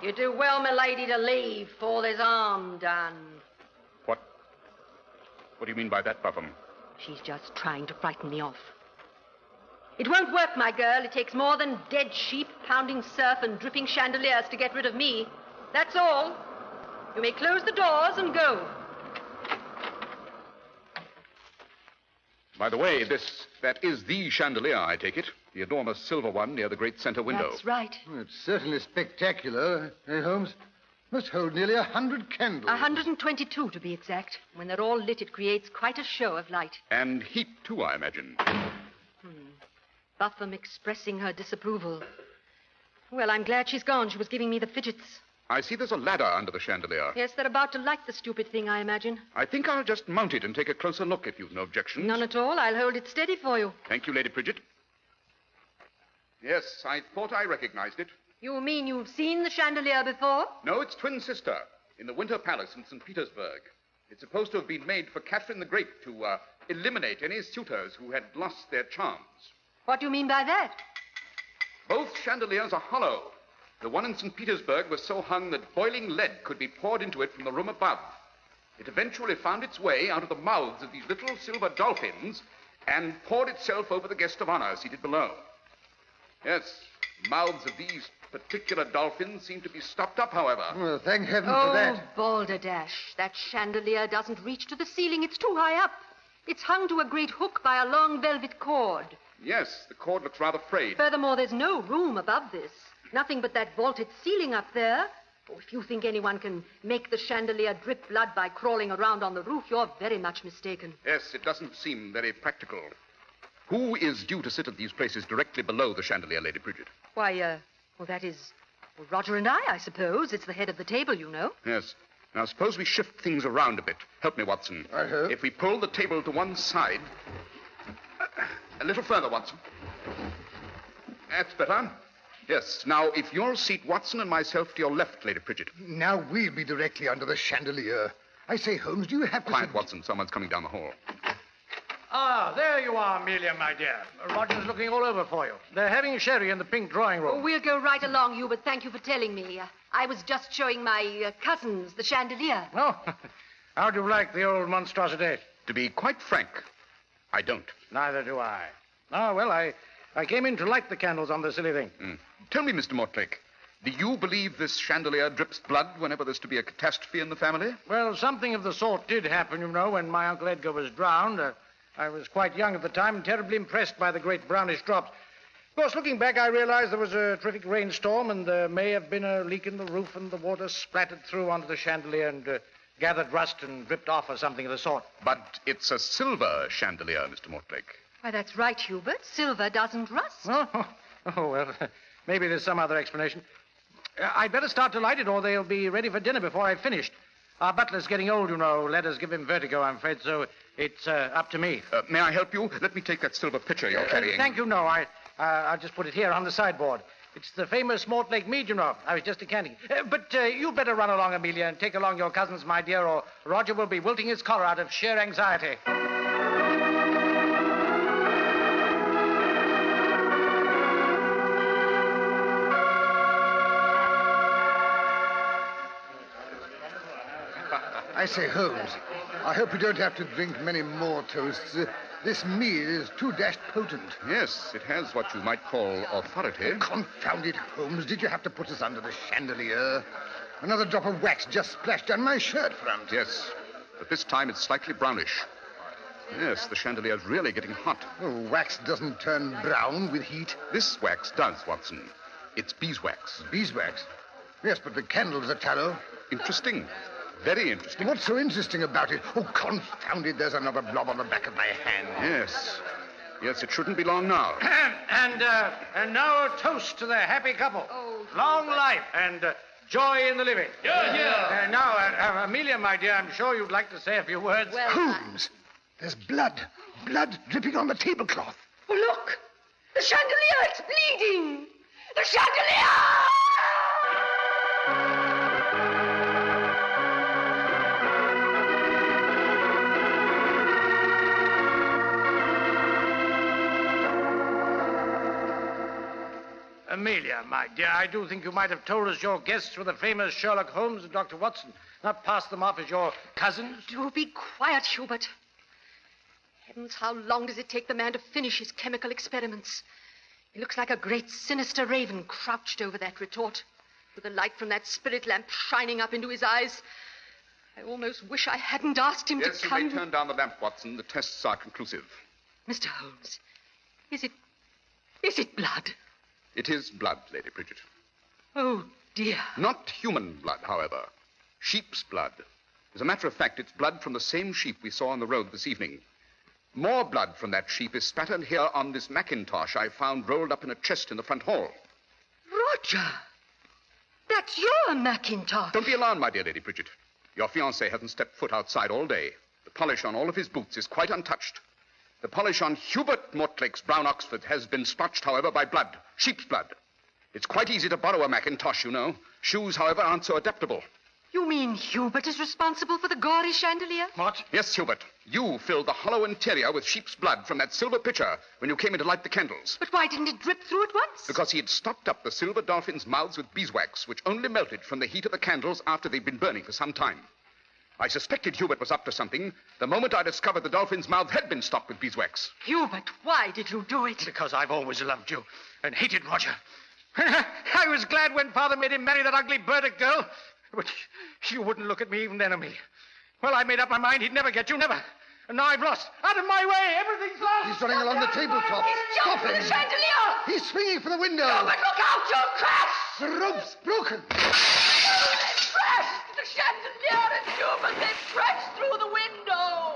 You do well, my lady, to leave before there's harm done. What do you mean by that, Buffum? She's just trying to frighten me off. It won't work, my girl. It takes more than dead sheep, pounding surf, and dripping chandeliers to get rid of me. That's all. You may close the doors and go. By the way, that is the chandelier, I take it. The enormous silver one near the great center window. That's right. Well, it's certainly spectacular, eh, Holmes? Must hold nearly 100 candles. 122, to be exact. When they're all lit, it creates quite a show of light. And heat, too, I imagine. Butham expressing her disapproval. Well, I'm glad she's gone. She was giving me the fidgets. I see there's a ladder under the chandelier. Yes, they're about to light the stupid thing, I imagine. I think I'll just mount it and take a closer look if you've no objections. None at all. I'll hold it steady for you. Thank you, Lady Bridget. Yes, I thought I recognized it. You mean you've seen the chandelier before? No, it's twin sister in the Winter Palace in St. Petersburg. It's supposed to have been made for Catherine the Great to eliminate any suitors who had lost their charms. What do you mean by that? Both chandeliers are hollow. The one in St. Petersburg was so hung that boiling lead could be poured into it from the room above. It eventually found its way out of the mouths of these little silver dolphins and poured itself over the guest of honor seated below. Yes, the mouths of these particular dolphins seem to be stopped up, however. Well, thank heaven for that. Oh, balderdash. That chandelier doesn't reach to the ceiling. It's too high up. It's hung to a great hook by a long velvet cord. Yes, the cord looks rather frayed. Furthermore, there's no room above this. Nothing but that vaulted ceiling up there. Oh, if you think anyone can make the chandelier drip blood by crawling around on the roof, you're very much mistaken. Yes, it doesn't seem very practical. Who is due to sit at these places directly below the chandelier, Lady Bridget? Why, that is Roger and I suppose. It's the head of the table, you know. Yes. Now, suppose we shift things around a bit. Help me, Watson. If we pull the table to one side... a little further, Watson. That's better. Yes. Now, if you'll seat Watson and myself to your left, Lady Bridget. Now we'll be directly under the chandelier. I say, Holmes, do you have to... Quiet, Watson. Someone's coming down the hall. Ah, there you are, Amelia, my dear. Roger's looking all over for you. They're having sherry in the pink drawing room. Oh, we'll go right along, Hubert. Thank you for telling me. I was just showing my cousins the chandelier. Oh, how do you like the old monstrosity? To be quite frank, I don't. Neither do I. Oh, well, I came in to light the candles on the silly thing. Tell me, Mr. Mortlake, do you believe this chandelier drips blood whenever there's to be a catastrophe in the family? Well, something of the sort did happen, you know, when my Uncle Edgar was drowned. I was quite young at the time and terribly impressed by the great brownish drops. Of course, looking back, I realized there was a terrific rainstorm and there may have been a leak in the roof and the water splattered through onto the chandelier and gathered rust and dripped off or something of the sort. But it's a silver chandelier, Mr. Mortlake. Why, that's right, Hubert. Silver doesn't rust. Oh, well, maybe there's some other explanation. I'd better start to light it or they'll be ready for dinner before I've finished. Our butler's getting old, you know. Letters give him vertigo, I'm afraid, so it's up to me. May I help you? Let me take that silver pitcher you're carrying. Thank you, no. I'll just put it here on the sideboard. It's the famous Mortlake mead, you know. I was just decanting. But you'd better run along, Amelia, and take along your cousins, my dear, or Roger will be wilting his collar out of sheer anxiety. I say, Holmes, I hope you don't have to drink many more toasts. This meal is too dashed potent. Yes, it has what you might call authority. Oh, confound it, Holmes. Did you have to put us under the chandelier? Another drop of wax just splashed down my shirt front. Yes, but this time it's slightly brownish. Yes, the chandelier's really getting hot. Oh, wax doesn't turn brown with heat. This wax does, Watson. It's beeswax. Beeswax? Yes, but the candles are tallow. Interesting. Very interesting. What's so interesting about it? Oh, confound it, there's another blob on the back of my hand. Yes. Yes, it shouldn't be long now. And now a toast to the happy couple. Oh, long life and joy in the living. Yeah. Now, Amelia, my dear, I'm sure you'd like to say a few words. Well, Holmes, there's blood. Blood dripping on the tablecloth. Oh, look! The chandelier, it's bleeding! The chandelier! Amelia, my dear, I do think you might have told us your guests were the famous Sherlock Holmes and Dr. Watson, not passed them off as your cousins. Do be quiet, Hubert. Heavens, how long does it take the man to finish his chemical experiments? He looks like a great sinister raven crouched over that retort, with the light from that spirit lamp shining up into his eyes. I almost wish I hadn't asked him to come. Yes, you may turn down the lamp, Watson. The tests are conclusive. Mr. Holmes, is it blood? It is blood, Lady Bridget. Oh, dear. Not human blood, however. Sheep's blood. As a matter of fact, it's blood from the same sheep we saw on the road this evening. More blood from that sheep is spattered here on this mackintosh I found rolled up in a chest in the front hall. Roger! That's your mackintosh. Don't be alarmed, my dear Lady Bridget. Your fiancé hasn't stepped foot outside all day. The polish on all of his boots is quite untouched. The polish on Hubert Mortlake's brown Oxford has been splotched, however, by blood. Sheep's blood. It's quite easy to borrow a mackintosh, you know. Shoes, however, aren't so adaptable. You mean Hubert is responsible for the gaudy chandelier? What? Yes, Hubert. You filled the hollow interior with sheep's blood from that silver pitcher when you came in to light the candles. But why didn't it drip through at once? Because he had stopped up the silver dolphins' mouths with beeswax, which only melted from the heat of the candles after they'd been burning for some time. I suspected Hubert was up to something the moment I discovered the dolphin's mouth had been stopped with beeswax. Hubert, why did you do it? Because I've always loved you and hated Roger. I was glad when Father made him marry that ugly Burdick girl. But you wouldn't look at me even then, Amelia. Well, I made up my mind he'd never get you, never. And now I've lost. Out of my way. Everything's lost. He's running along the tabletop. Stop him. The chandelier! He's swinging for the window. No, but look out, you'll crash! The rope's broken. They've crashed! The chandelier is human! They've crashed through the window!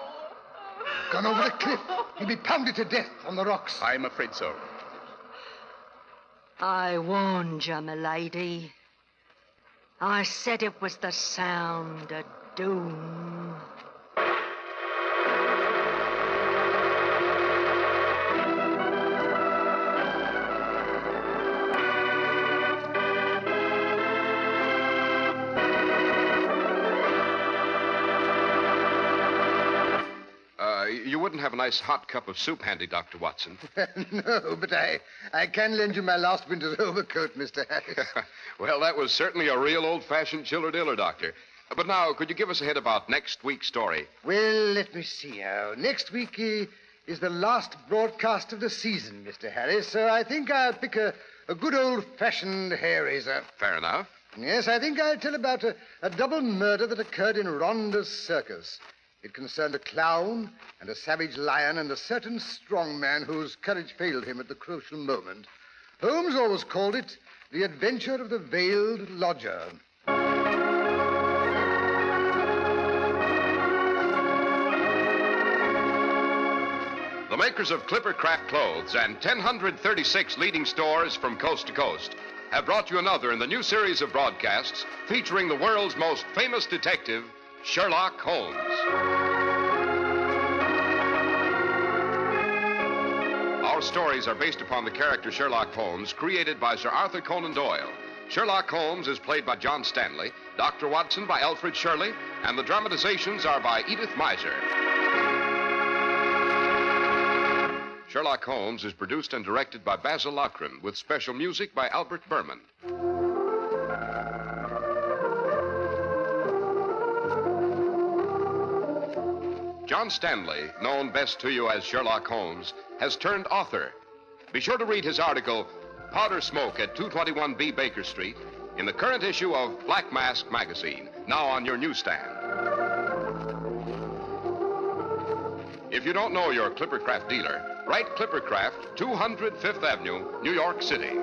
Gone over the cliff. He'll be pounded to death on the rocks. I'm afraid so. I warned you, milady. I said it was the sound of doom. You wouldn't have a nice hot cup of soup handy, Dr. Watson. No, but I can lend you my last winter's overcoat, Mr. Harris. Well, that was certainly a real old-fashioned chiller-diller, Doctor. But now, could you give us a hint about next week's story? Well, let me see now. Next week is the last broadcast of the season, Mr. Harris, so I think I'll pick a good old-fashioned hair-raiser. Fair enough. Yes, I think I'll tell about a double murder that occurred in Ronda's circus. It concerned a clown and a savage lion and a certain strong man whose courage failed him at the crucial moment. Holmes always called it The Adventure of the Veiled Lodger. The makers of Clipper Craft Clothes and 1,036 leading stores from coast to coast have brought you another in the new series of broadcasts featuring the world's most famous detective, Sherlock Holmes. Our stories are based upon the character Sherlock Holmes, created by Sir Arthur Conan Doyle. Sherlock Holmes is played by John Stanley, Dr. Watson by Alfred Shirley, and the dramatizations are by Edith Miser. Sherlock Holmes is produced and directed by Basil, with special music by Albert Berman. John Stanley, known best to you as Sherlock Holmes, has turned author. Be sure to read his article, Powder Smoke at 221B Baker Street, in the current issue of Black Mask magazine, now on your newsstand. If you don't know your Clippercraft dealer, write Clippercraft, 200 Fifth Avenue, New York City.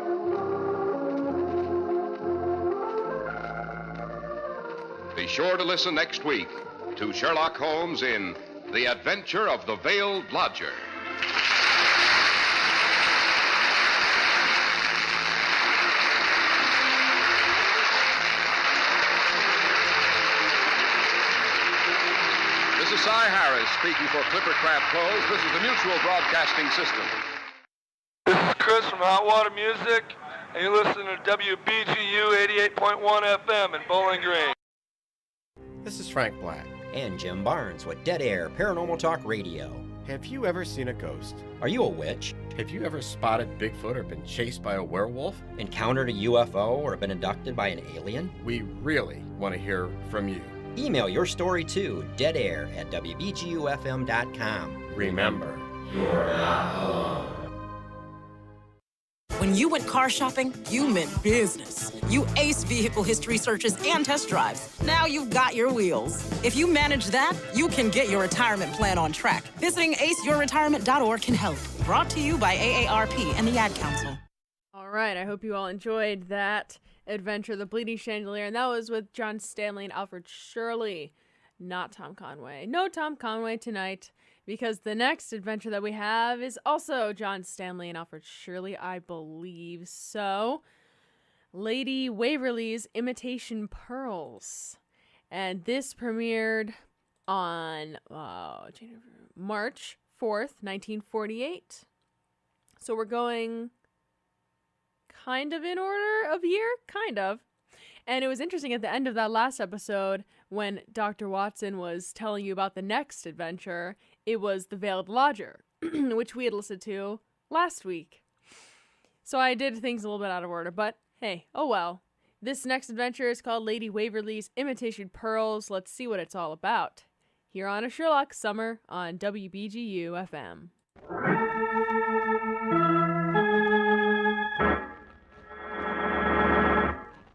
Be sure to listen next week to Sherlock Holmes in The Adventure of the Veiled Lodger. This is Cy Harris speaking for Clippercraft Clothes. This is the Mutual Broadcasting System. This is Chris from Hot Water Music, and you're listening to WBGU 88.1 FM in Bowling Green. This is Frank Black. And Jim Barnes with Dead Air Paranormal Talk Radio. Have you ever seen a ghost? Are you a witch? Have you ever spotted Bigfoot or been chased by a werewolf? Encountered a UFO or been abducted by an alien? We really want to hear from you. Email your story to deadair@wbgufm.com. Remember, you're not alone. When you went car shopping, you meant business. You aced vehicle history searches and test drives. Now you've got your wheels. If you manage that, you can get your retirement plan on track. Visiting aceyourretirement.org can help. Brought to you by AARP and the Ad Council. All right, I hope you all enjoyed that adventure, The Bleeding Chandelier, and that was with John Stanley and Alfred Shirley, not Tom Conway. No Tom Conway tonight, because the next adventure that we have is also John Stanley and Alfred Shirley, I believe so. Lady Waverly's Imitation Pearls. And this premiered on March 4th, 1948. So we're going kind of in order of year, kind of. And it was interesting at the end of that last episode when Dr. Watson was telling you about the next adventure, it was The Veiled Lodger, which we had listened to last week. So I did things a little bit out of order, but hey, oh well. This next adventure is called Lady Waverly's Imitation Pearls. Let's see what it's all about. Here on a Sherlock Summer on WBGU FM.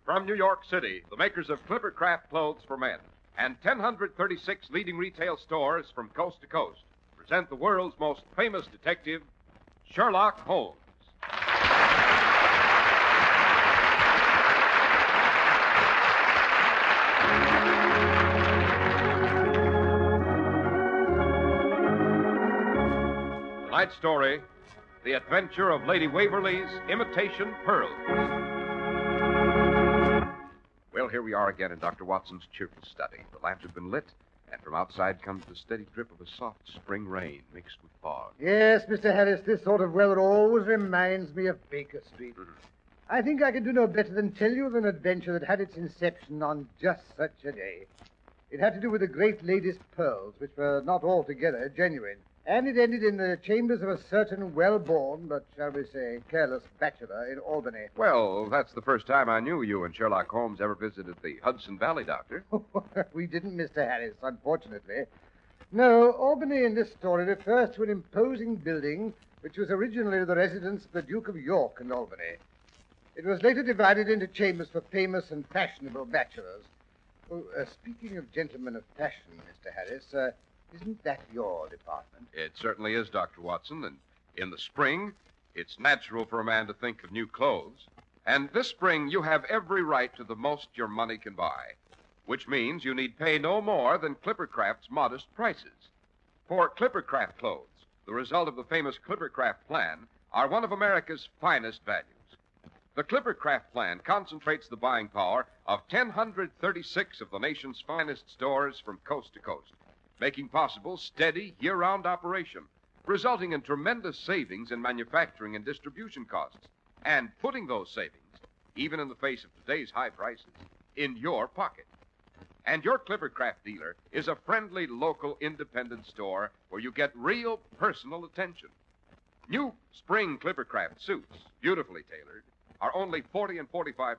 From New York City, the makers of Clippercraft Clothes for Men and 1,036 leading retail stores from coast to coast present the world's most famous detective, Sherlock Holmes. Tonight's story, The Adventure of Lady Waverly's Imitation Pearls. Well, here we are again in Dr. Watson's cheerful study. The lamps have been lit, and from outside comes the steady drip of a soft spring rain mixed with fog. Yes, Mr. Harris, this sort of weather always reminds me of Baker Street. I think I can do no better than tell you of an adventure that had its inception on just such a day. It had to do with a great lady's pearls, which were not altogether genuine. And it ended in the chambers of a certain well-born, but shall we say, careless bachelor in Albany. Well, that's the first time I knew you and Sherlock Holmes ever visited the Hudson Valley, Doctor. We didn't, Mr. Harris, unfortunately. No, Albany in this story refers to an imposing building which was originally the residence of the Duke of York in Albany. It was later divided into chambers for famous and fashionable bachelors. Oh, speaking of gentlemen of fashion, Mr. Harris, isn't that your department? It certainly is, Dr. Watson, and in the spring, it's natural for a man to think of new clothes. And this spring, you have every right to the most your money can buy, which means you need pay no more than Clippercraft's modest prices. For Clippercraft clothes, the result of the famous Clippercraft plan, are one of America's finest values. The Clippercraft plan concentrates the buying power of 1,036 of the nation's finest stores from coast to coast, making possible steady, year-round operation, resulting in tremendous savings in manufacturing and distribution costs, and putting those savings, even in the face of today's high prices, in your pocket. And your Clippercraft dealer is a friendly, local, independent store where you get real personal attention. New spring Clippercraft suits, beautifully tailored, are only $40 and $45.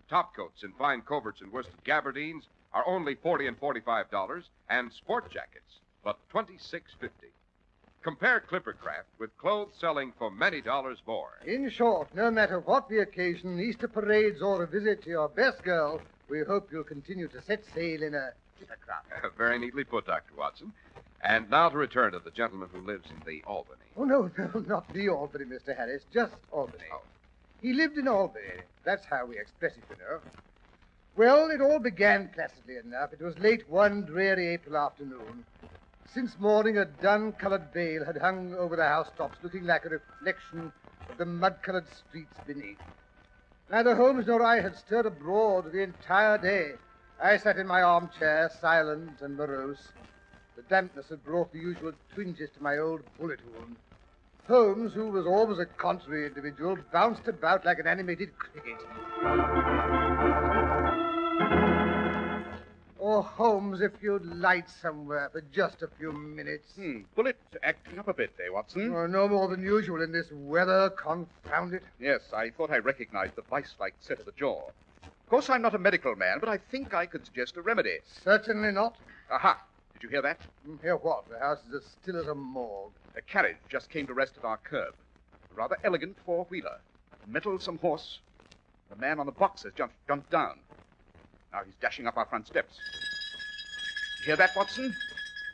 Top coats in fine coverts and worsted gabardines are only $40 and $45, and sport jackets, but $26.50. Compare Clippercraft with clothes selling for many dollars more. In short, no matter what the occasion, Easter parades or a visit to your best girl, we hope you'll continue to set sail in a Clippercraft. Very neatly put, Dr. Watson. And now to return to the gentleman who lives in the Albany. Oh, no, not the Albany, Mr. Harris, just Albany. Oh. He lived in Albany. That's how we express it, you know. Well, it all began placidly enough. It was late one dreary April afternoon. Since morning, a dun-colored veil had hung over the housetops, looking like a reflection of the mud-colored streets beneath. Neither Holmes nor I had stirred abroad the entire day. I sat in my armchair, silent and morose. The dampness had brought the usual twinges to my old bullet wound. Holmes, who was always a contrary individual, bounced about like an animated cricket. Oh, Holmes, if you'd light somewhere for just a few minutes. Bullet acting up a bit, eh, Watson? Oh, no more than usual in this weather, confound it. Yes, I thought I recognized the vice-like set of the jaw. Of course, I'm not a medical man, but I think I could suggest a remedy. Certainly not. Aha! Did you hear that? Hear what? The house is as still as a morgue. A carriage just came to rest at our curb. A rather elegant four-wheeler. A mettlesome horse. The man on the box has jumped down. Now he's dashing up our front steps. You hear that, Watson?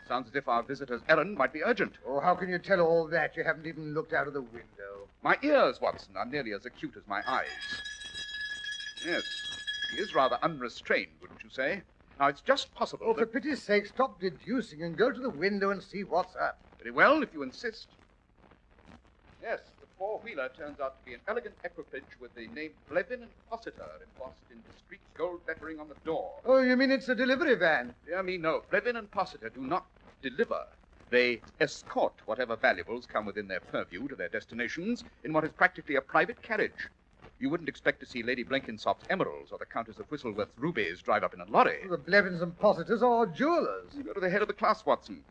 Sounds as if our visitor's errand might be urgent. Oh, how can you tell all that? You haven't even looked out of the window. My ears, Watson, are nearly as acute as my eyes. Yes, he is rather unrestrained, wouldn't you say? Now, it's just possible Oh, for pity's sake, stop deducing and go to the window and see what's up. Very well, if you insist. Yes, the four-wheeler turns out to be an elegant equipage with the name Blevin and Fossiter embossed in discreet gold lettering on the door. Oh, you mean it's a delivery van? Dear me, no. Blevin and Fossiter do not deliver. They escort whatever valuables come within their purview to their destinations in what is practically a private carriage. You wouldn't expect to see Lady Blenkinsop's emeralds or the Countess of Whistleworth's rubies drive up in a lorry. The Blevins and Fossiters are jewelers. You go to the head of the class, Watson.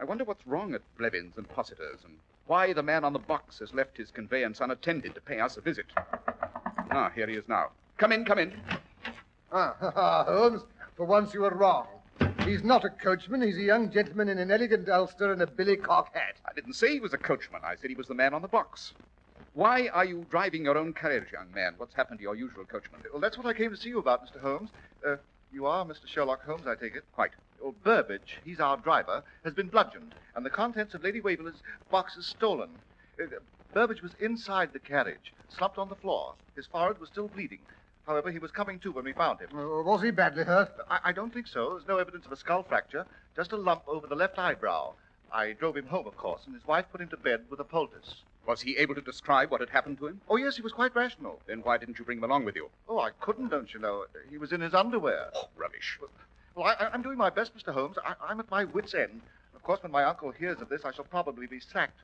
I wonder what's wrong at Blevins and Fossiters and why the man on the box has left his conveyance unattended to pay us a visit. Ah, here he is now. Come in, come in. Holmes, for once you were wrong. He's not a coachman. He's a young gentleman in an elegant ulster and a billycock hat. I didn't say he was a coachman. I said he was the man on the box. Why are you driving your own carriage, young man? What's happened to your usual coachman? Well, that's what I came to see you about, Mr. Holmes. You are Mr. Sherlock Holmes, I take it? Quite. Well, Burbage, he's our driver, has been bludgeoned, and the contents of Lady Waverly's box is stolen. Burbage was inside the carriage, slumped on the floor. His forehead was still bleeding. However, he was coming to when we found him. Was he badly hurt? I don't think so. There's no evidence of a skull fracture, just a lump over the left eyebrow. I drove him home, of course, and his wife put him to bed with a poultice. Was he able to describe what had happened to him? Oh, yes, he was quite rational. Then why didn't you bring him along with you? Oh, I couldn't, don't you know. He was in his underwear. Oh, rubbish. Well, I'm doing my best, Mr. Holmes. I'm at my wit's end. Of course, when my uncle hears of this, I shall probably be sacked.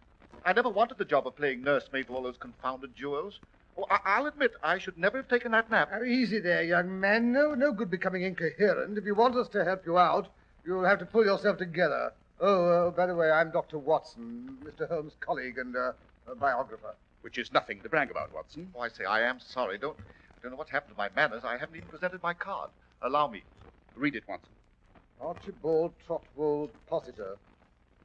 I never wanted the job of playing nursemaid to all those confounded jewels. Oh, I'll admit, I should never have taken that nap. Easy there, young man. No good becoming incoherent. If you want us to help you out, you'll have to pull yourself together. Oh, by the way, I'm Dr. Watson, Mr. Holmes' colleague and biographer. Which is nothing to brag about, Watson. Oh, I say, I am sorry. I don't know what's happened to my manners. I haven't even presented my card. Allow me. Read it, Watson. Archibald Trotwold Possitor.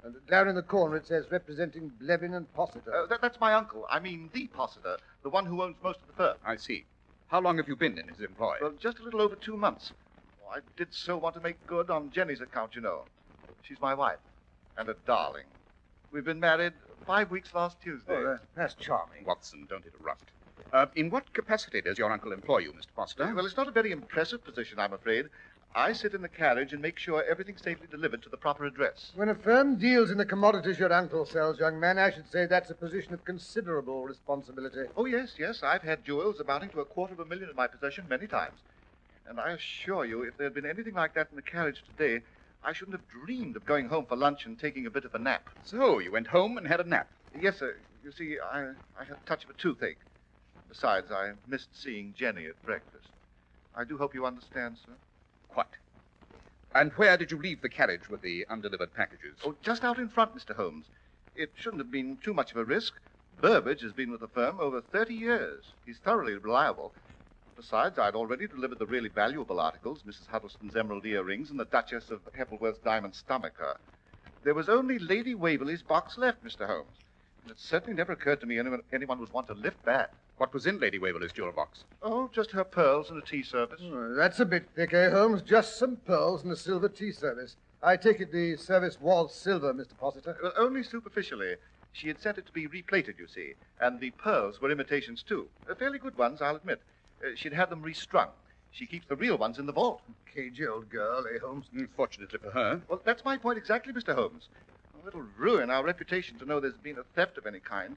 And down in the corner it says representing Blevin and Possitor. That's my uncle. I mean, the Possitor, the one who owns most of the firm. I see. How long have you been in his employ? Well, just a little over 2 months. Oh, I did so want to make good on Jenny's account, you know. She's my wife. And a darling. We've been married 5 weeks last Tuesday. Oh, that's charming. Watson, don't interrupt. In what capacity does your uncle employ you, Mr. Foster? Well, it's not a very impressive position, I'm afraid. I sit in the carriage and make sure everything's safely delivered to the proper address. When a firm deals in the commodities your uncle sells, young man, I should say that's a position of considerable responsibility. Oh, yes. I've had jewels amounting to $250,000 in my possession many times. And I assure you, if there had been anything like that in the carriage today, I shouldn't have dreamed of going home for lunch and taking a bit of a nap. So, you went home and had a nap? Yes, sir. You see, I had a touch of a toothache. Besides, I missed seeing Jenny at breakfast. I do hope you understand, sir. Quite. And where did you leave the carriage with the undelivered packages? Oh, just out in front, Mr. Holmes. It shouldn't have been too much of a risk. Burbage has been with the firm over 30 years. He's thoroughly reliable. Besides, I'd already delivered the really valuable articles, Mrs. Huddlestone's emerald earrings and the Duchess of Heppelworth's diamond stomacher. There was only Lady Waverly's box left, Mr. Holmes. And it certainly never occurred to me anyone would want to lift that. What was in Lady Waverly's jewel box? Oh, just her pearls and a tea service. Oh, that's a bit thick, eh, Holmes? Just some pearls and a silver tea service. I take it the service was silver, Mr. Possitor? Well, only superficially. She had sent it to be replated, you see. And the pearls were imitations, too. Fairly good ones, I'll admit. She'd had them restrung. She keeps the real ones in the vault. Cagey old girl, eh, Holmes? Fortunately for her. Well, that's my point exactly, Mr. Holmes. It'll ruin our reputation to know there's been a theft of any kind.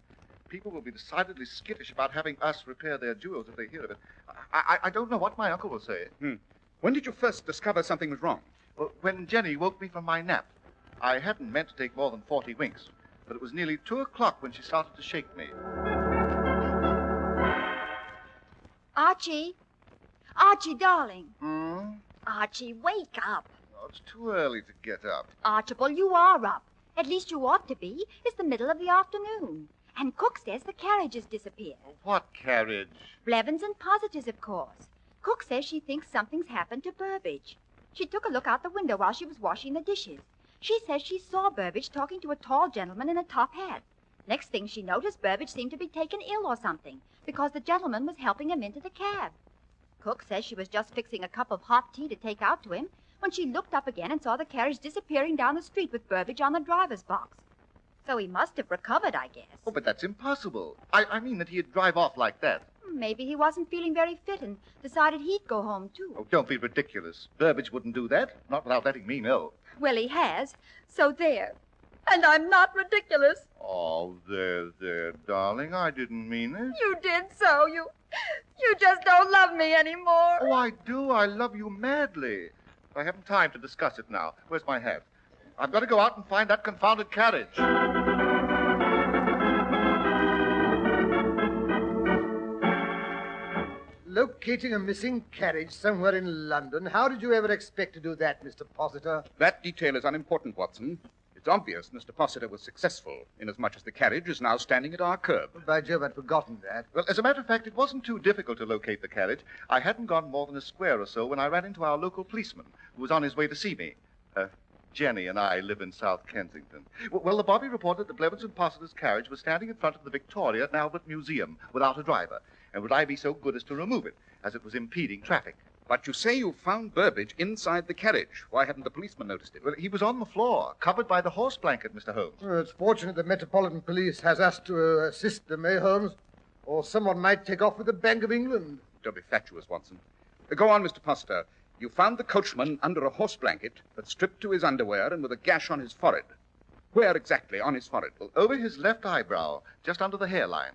People will be decidedly skittish about having us repair their jewels if they hear of it. I don't know what my uncle will say. When did you first discover something was wrong? Well, when Jenny woke me from my nap. I hadn't meant to take more than 40 winks, but it was nearly 2 o'clock when she started to shake me. Archie! Archie, darling. Hmm? Archie, wake up. Oh, it's too early to get up. Archibald, you are up. At least you ought to be. It's the middle of the afternoon. And Cook says the carriage has disappeared. What carriage? Blevins and Positors, of course. Cook says she thinks something's happened to Burbage. She took a look out the window while she was washing the dishes. She says she saw Burbage talking to a tall gentleman in a top hat. Next thing she noticed, Burbage seemed to be taken ill or something, because the gentleman was helping him into the cab. Cook says she was just fixing a cup of hot tea to take out to him when she looked up again and saw the carriage disappearing down the street with Burbage on the driver's box. So he must have recovered, I guess. Oh, but that's impossible. I mean that he'd drive off like that. Maybe he wasn't feeling very fit and decided he'd go home, too. Oh, don't be ridiculous. Burbage wouldn't do that, not without letting me know. Well, he has. So there. And I'm not ridiculous. Oh, there, darling. I didn't mean it. You did so. You just don't love me anymore. Oh, I do. I love you madly. I haven't time to discuss it now. Where's my hat? I've got to go out and find that confounded carriage. Locating a missing carriage somewhere in London. How did you ever expect to do that, Mr. Possitor? That detail is unimportant, Watson. It's obvious Mr. Possitor was successful, inasmuch as the carriage is now standing at our curb. By Jove, I'd forgotten that. Well, as a matter of fact, it wasn't too difficult to locate the carriage. I hadn't gone more than a square or so when I ran into our local policeman, who was on his way to see me. Jenny and I live in South Kensington. Well, the bobby reported that Blevins and Possitor's carriage was standing in front of the Victoria and Albert Museum without a driver. And would I be so good as to remove it, as it was impeding traffic? But you say you found Burbage inside the carriage. Why hadn't the policeman noticed it? Well, he was on the floor, covered by the horse blanket, Mr. Holmes. Well, it's fortunate the Metropolitan Police has us to assist them, eh, Holmes? Or someone might take off with the Bank of England. Don't be fatuous, Watson. Go on, Mr. Poster. You found the coachman under a horse blanket, but stripped to his underwear and with a gash on his forehead. Where exactly on his forehead? Well, over his left eyebrow, just under the hairline.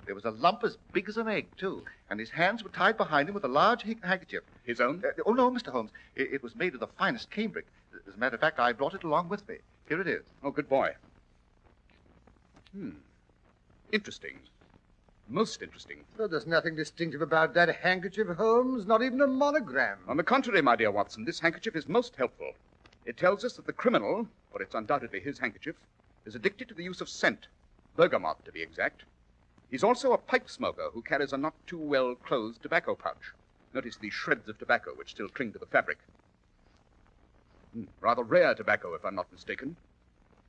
There was a lump as big as an egg, too, and his hands were tied behind him with a large handkerchief. His own? Oh, no, Mr. Holmes. It was made of the finest cambric. As a matter of fact, I brought it along with me. Here it is. Oh, good boy. Interesting. Most interesting. Well, there's nothing distinctive about that handkerchief, Holmes. Not even a monogram. On the contrary, my dear Watson, this handkerchief is most helpful. It tells us that the criminal, for it's undoubtedly his handkerchief, is addicted to the use of scent. Bergamot, to be exact. He's also a pipe smoker who carries a not too well closed tobacco pouch. Notice these shreds of tobacco which still cling to the fabric. Rather rare tobacco, if I'm not mistaken.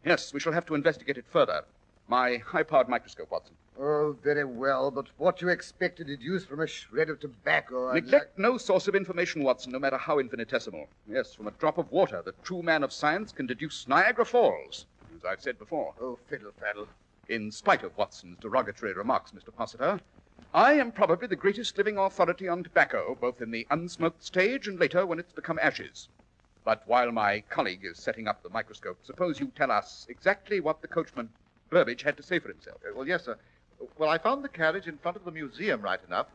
Yes, we shall have to investigate it further. My high-powered microscope, Watson. Oh, very well, but what you expect to deduce from a shred of tobacco... Neglect no source of information, Watson, no matter how infinitesimal. Yes, from a drop of water, the true man of science can deduce Niagara Falls, as I've said before. Oh, fiddle-faddle. In spite of Watson's derogatory remarks, Mr. Possiter, I am probably the greatest living authority on tobacco, both in the unsmoked stage and later when it's become ashes. But while my colleague is setting up the microscope, suppose you tell us exactly what the coachman, Burbage, had to say for himself. Well, yes, sir. Well, I found the carriage in front of the museum, right enough,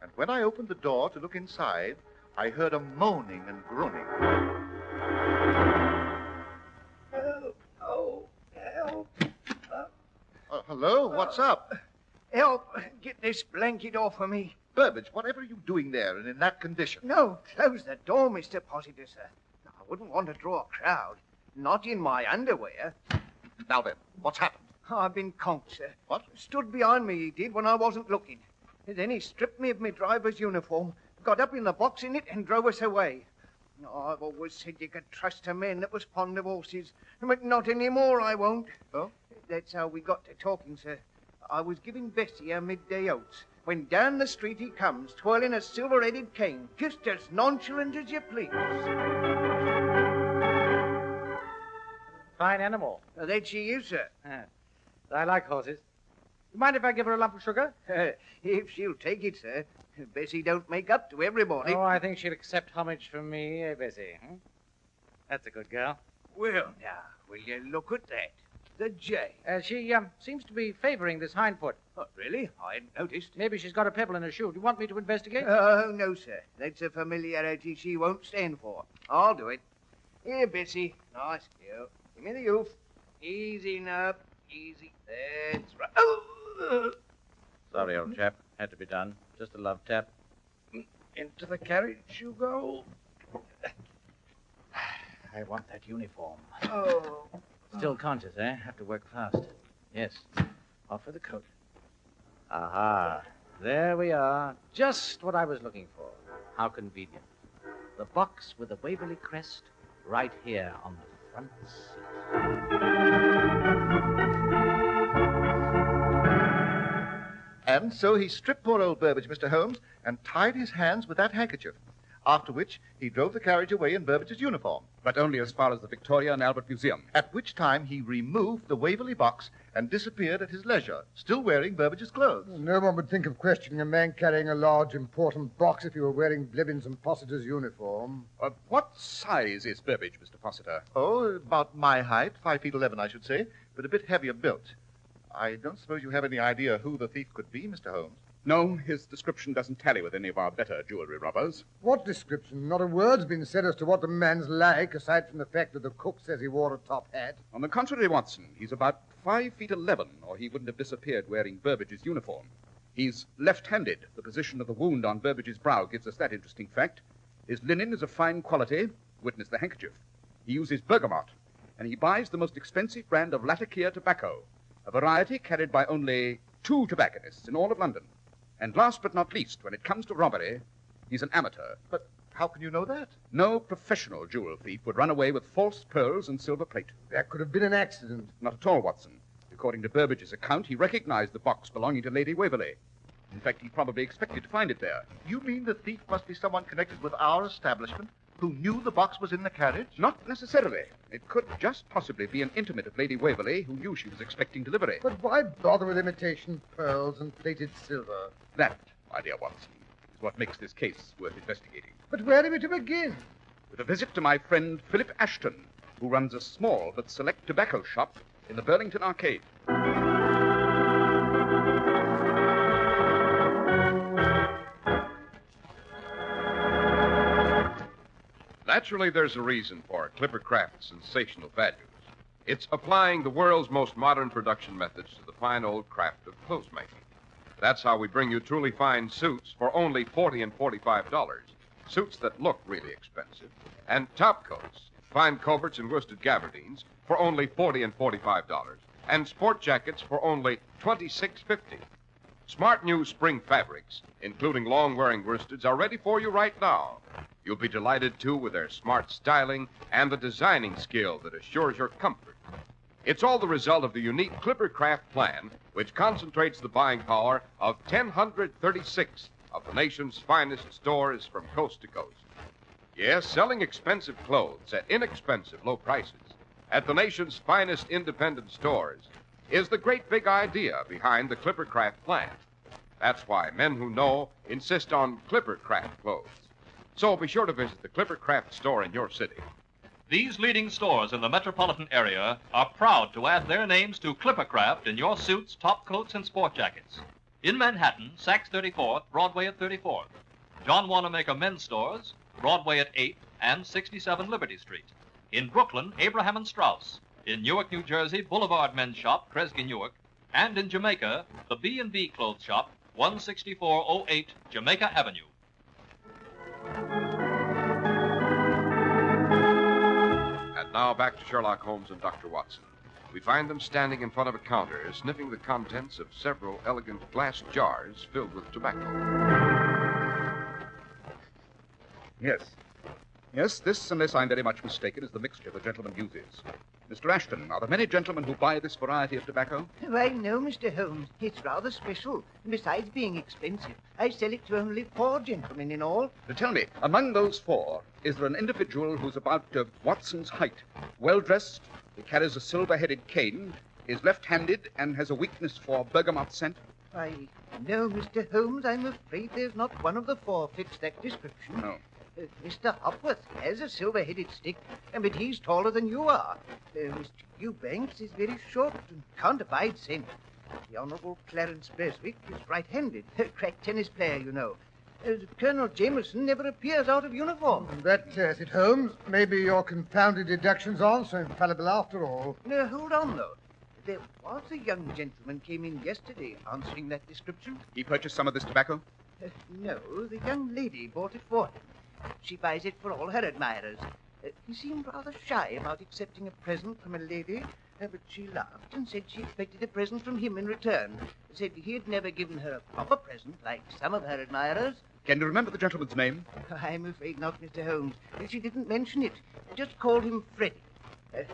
and when I opened the door to look inside, I heard a moaning and groaning. Help! Oh, help! Hello, what's up? Help! Get this blanket off of me. Burbage, whatever are you doing there and in that condition? No, close the door, Mr. Possitor, sir. I wouldn't want to draw a crowd. Not in my underwear. Now then, what's happened? I've been conked, sir. What? Stood behind me, he did, when I wasn't looking. Then he stripped me of my driver's uniform, got up in the box in it, and drove us away. Oh, I've always said you could trust a man that was fond of horses, but not anymore, I won't. Oh? That's how we got to talking, sir. I was giving Bessie her midday oats, when down the street he comes, twirling a silver-headed cane, just as nonchalant as you please. Fine animal. That she is, sir. I like horses. You mind if I give her a lump of sugar? If she'll take it, sir. Bessie don't make up to everybody. Oh, I think she'll accept homage from me, Bessie. That's a good girl. Well, now, will you look at that? The J. She seems to be favoring this hind foot. Oh, really? I hadn't noticed. Maybe she's got a pebble in her shoe. Do you want me to investigate? Oh, no, sir. That's a familiarity she won't stand for. I'll do it. Here, Bessie. Nice girl. Give me the hoof. Easy now. Easy. That's right. Oh! Sorry, old chap. Had to be done. Just a love tap. Into the carriage you go. I want that uniform. Oh. Still conscious, eh? Have to work fast. Yes. Off for the coat. Aha. There we are. Just what I was looking for. How convenient. The box with the Waverly crest right here on the front seat. And so he stripped poor old Burbage, Mr. Holmes, and tied his hands with that handkerchief. After which, he drove the carriage away in Burbage's uniform. But only as far as the Victoria and Albert Museum. At which time he removed the Waverly box and disappeared at his leisure, still wearing Burbage's clothes. No one would think of questioning a man carrying a large, important box if he were wearing Blevins and Possiter's uniform. What size is Burbage, Mr. Possiter? Oh, about my height, 5'11", I should say, but a bit heavier built. I don't suppose you have any idea who the thief could be, Mr. Holmes? No, his description doesn't tally with any of our better jewelry robbers. What description? Not a word's been said as to what the man's like, aside from the fact that the cook says he wore a top hat. On the contrary, Watson, he's about 5'11", or he wouldn't have disappeared wearing Burbage's uniform. He's left-handed. The position of the wound on Burbage's brow gives us that interesting fact. His linen is of fine quality, witness the handkerchief. He uses bergamot, and he buys the most expensive brand of Latakia tobacco, a variety carried by only 2 tobacconists in all of London. And last but not least, when it comes to robbery, he's an amateur. But how can you know that? No professional jewel thief would run away with false pearls and silver plate. That could have been an accident. Not at all, Watson. According to Burbage's account, he recognized the box belonging to Lady Waverly. In fact, he probably expected to find it there. You mean the thief must be someone connected with our establishment who knew the box was in the carriage? Not necessarily. It could just possibly be an intimate of Lady Waverly who knew she was expecting delivery. But why bother with imitation pearls and plated silver? That, my dear Watson, is what makes this case worth investigating. But where are we to begin? With a visit to my friend Philip Ashton, who runs a small but select tobacco shop in the Burlington Arcade. Naturally, there's a reason for Clipper Craft's sensational values. It's applying the world's most modern production methods to the fine old craft of clothes making. That's how we bring you truly fine suits for only $40 and $45. Suits that look really expensive. And top coats, fine coverts and worsted gabardines for only $40 and $45. And sport jackets for only $26.50. Smart new spring fabrics, including long-wearing worsteds, are ready for you right now. You'll be delighted, too, with their smart styling and the designing skill that assures your comfort. It's all the result of the unique Clipper Craft plan, which concentrates the buying power of 1,036 of the nation's finest stores from coast to coast. Yes, selling expensive clothes at inexpensive low prices at the nation's finest independent stores is the great big idea behind the Clipper Craft plan. That's why men who know insist on Clipper Craft clothes. So be sure to visit the Clipper Craft store in your city. These leading stores in the metropolitan area are proud to add their names to Clipper Craft in your suits, top coats, and sport jackets. In Manhattan, Saks 34th, Broadway at 34th. John Wanamaker Men's Stores, Broadway at 8th and 67 Liberty Street. In Brooklyn, Abraham and Strauss. In Newark, New Jersey, Boulevard Men's Shop, Kresge Newark. And in Jamaica, the B&B Clothes Shop, 16408 Jamaica Avenue. And now back to Sherlock Holmes and Dr. Watson. We find them standing in front of a counter, sniffing the contents of several elegant glass jars filled with tobacco. Yes, this, unless I'm very much mistaken, is the mixture the gentleman uses. Mr. Ashton, are there many gentlemen who buy this variety of tobacco? Why, no, Mr. Holmes. It's rather special. And besides being expensive, I sell it to only 4 gentlemen in all. Tell me, among those 4, is there an individual who's about Watson's height, well-dressed, he carries a silver-headed cane, is left-handed, and has a weakness for bergamot scent? Why, no, Mr. Holmes, I'm afraid there's not one of the 4 fits that description. No. Mr. Hopworth has a silver-headed stick, but he's taller than you are. Mr. Eubanks is very short and can't abide scent. The Honourable Clarence Beswick is right-handed, a crack tennis player, you know. Colonel Jameson never appears out of uniform. That tears it, Holmes. Maybe your confounded deductions aren't so infallible after all. No, hold on, though. There was a young gentleman came in yesterday answering that description. He purchased some of this tobacco? No, the young lady bought it for him. She buys it for all her admirers. He seemed rather shy about accepting a present from a lady, but she laughed and said she expected a present from him in return. Said he had never given her a proper present like some of her admirers. Can you remember the gentleman's name? I'm afraid not, Mr. Holmes. She didn't mention it. Just called him Freddie.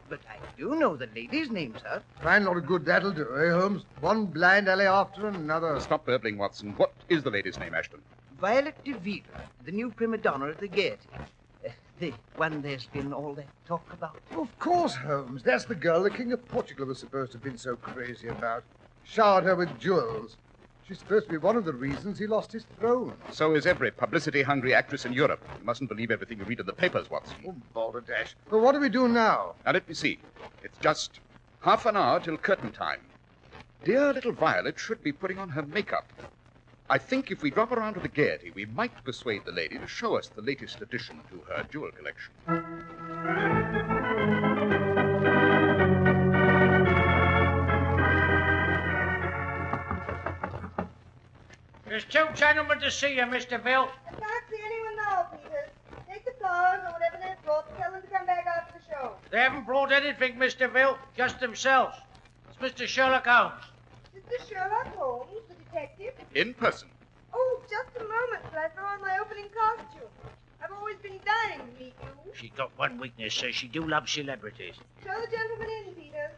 But I do know the lady's name, sir. Fine lot of good that'll do, eh, Holmes? One blind alley after another. Stop burbling, Watson. What is the lady's name, Ashton? Violet DeVille, the new prima donna at the Gaiety. The one there's been all that talk about. Of course, Holmes. That's the girl the King of Portugal was supposed to have been so crazy about. Showered her with jewels. She's supposed to be one of the reasons he lost his throne. So is every publicity-hungry actress in Europe. You mustn't believe everything you read in the papers, Watson. Oh, balderdash. But what do we do now? Now, let me see. It's just half an hour till curtain time. Dear little Violet should be putting on her makeup. I think if we drop around to the Gaiety, we might persuade the lady to show us the latest addition to her jewel collection. There's 2 gentlemen to see you, Mr. Bill. I can't see anyone now, Peters. Take the flowers or whatever they've brought. Tell them to come back after the show. They haven't brought anything, Mr. Bill. Just themselves. It's Mr. Sherlock Holmes. Mr. Sherlock Holmes, the detective? In person. Oh, just a moment till I throw on my opening costume. I've always been dying to meet you. She's got one weakness, sir. She do love celebrities. Show the gentleman in, Peters.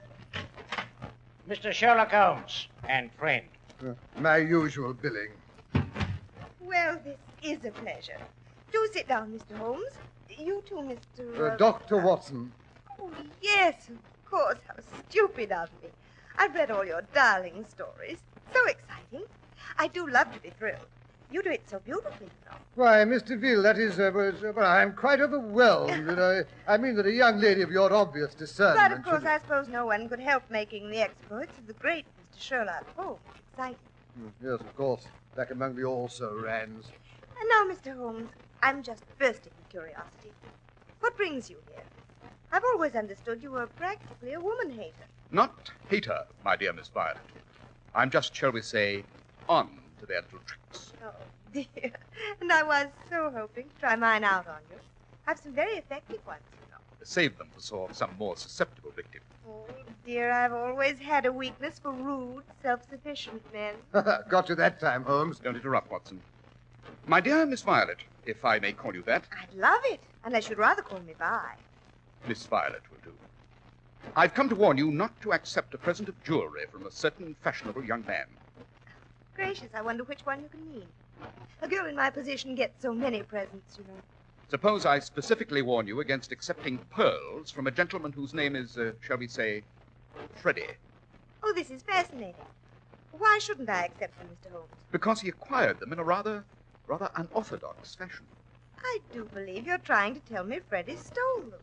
Mr. Sherlock Holmes and friend. My usual billing. Well, this is a pleasure. Do sit down, Mr. Holmes. You too, Mr. Dr. Watson. Oh, yes, of course. How stupid of me. I've read all your darling stories. So exciting. I do love to be thrilled. You do it so beautifully, you know. Why, Mr. Veal, that is, well, I'm quite overwhelmed. I mean that a young lady of your obvious discernment... But, of course, I suppose no one could help making the exploits of the great Mr. Sherlock Holmes exciting. Yes, of course. Back among the also-rans. And now, Mr. Holmes, I'm just bursting with curiosity. What brings you here? I've always understood you were practically a woman-hater. Not hater, my dear Miss Violet. I'm just, shall we say, on to their little tricks. Oh, dear. And I was so hoping to try mine out on you. I've some very effective ones, you know. Save them for some more susceptible victim. Oh, dear, I've always had a weakness for rude, self-sufficient men. Got you that time, Holmes. Don't interrupt, Watson. My dear Miss Violet, if I may call you that. I'd love it, unless you'd rather call me Vi. Miss Violet will do. I've come to warn you not to accept a present of jewelry from a certain fashionable young man. Gracious, I wonder which one you can mean. A girl in my position gets so many presents, you know. Suppose I specifically warn you against accepting pearls from a gentleman whose name is, shall we say, Freddie. Oh, this is fascinating. Why shouldn't I accept them, Mr. Holmes? Because he acquired them in a rather unorthodox fashion. I do believe you're trying to tell me Freddie stole them.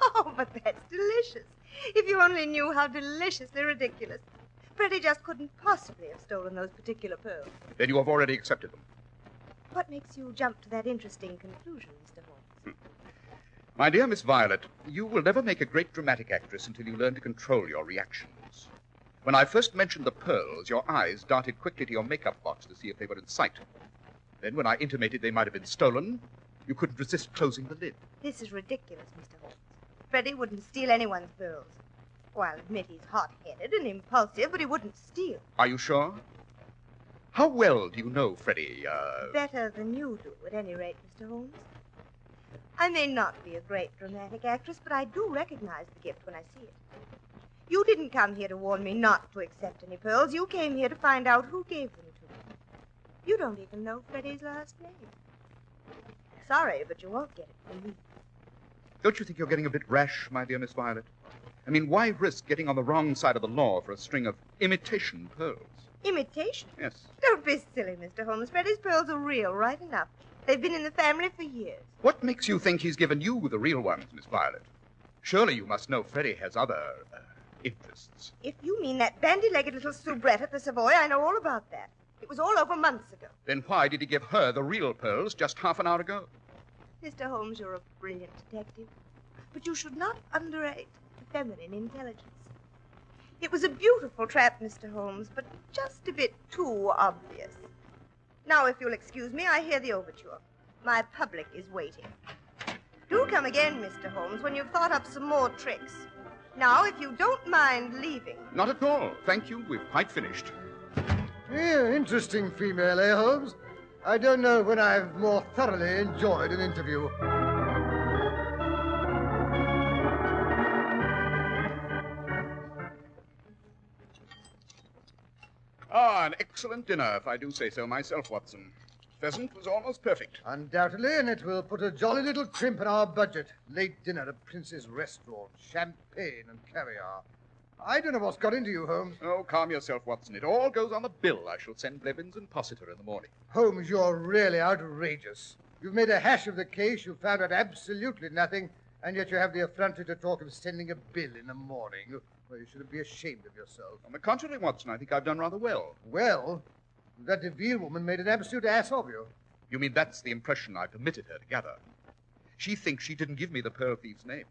Oh, but that's delicious. If you only knew how deliciously ridiculous. Freddie just couldn't possibly have stolen those particular pearls. Then you have already accepted them. What makes you jump to that interesting conclusion, Mr. Holmes? My dear Miss Violet, you will never make a great dramatic actress until you learn to control your reactions. When I first mentioned the pearls, your eyes darted quickly to your makeup box to see if they were in sight. Then when I intimated they might have been stolen, you couldn't resist closing the lid. This is ridiculous, Mr. Holmes. Freddie wouldn't steal anyone's pearls. Oh, I'll admit he's hot-headed and impulsive, but he wouldn't steal. Are you sure? How well do you know Freddie, Better than you do, at any rate, Mr. Holmes. I may not be a great dramatic actress, but I do recognize the gift when I see it. You didn't come here to warn me not to accept any pearls. You came here to find out who gave them to me. You don't even know Freddie's last name. Sorry, but you won't get it from me. Don't you think you're getting a bit rash, my dear Miss Violet? I mean, why risk getting on the wrong side of the law for a string of imitation pearls? Imitation? Yes. Don't be silly, Mr. Holmes. Freddie's pearls are real, right enough. They've been in the family for years. What makes you think he's given you the real ones, Miss Violet? Surely you must know Freddie has other, interests. If you mean that bandy-legged little soubrette at the Savoy, I know all about that. It was all over months ago. Then why did he give her the real pearls just half an hour ago? Mr. Holmes, you're a brilliant detective. But you should not underrate feminine intelligence. It was a beautiful trap, Mr. Holmes, but just a bit too obvious. Now, if you'll excuse me, I hear the overture. My public is waiting. Do come again, Mr. Holmes, when you've thought up some more tricks. Now, if you don't mind leaving. Not at all. Thank you. We've quite finished. Yeah, interesting female, eh, Holmes? I don't know when I've more thoroughly enjoyed an interview. Ah, an excellent dinner, if I do say so myself, Watson. Pheasant was almost perfect. Undoubtedly, and it will put a jolly little crimp in our budget. Late dinner at Prince's Restaurant, champagne and caviar. I don't know what's got into you, Holmes. Oh, calm yourself, Watson. It all goes on the bill. I shall send Blevins and Possitor in the morning. Holmes, you're really outrageous. You've made a hash of the case, you've found out absolutely nothing, and yet you have the effrontery to talk of sending a bill in the morning. Well, you shouldn't be ashamed of yourself. On the contrary, Watson, I think I've done rather well. Well? That DeVille woman made an absolute ass of you. You mean that's the impression I permitted her to gather? She thinks she didn't give me the pearl thief's name.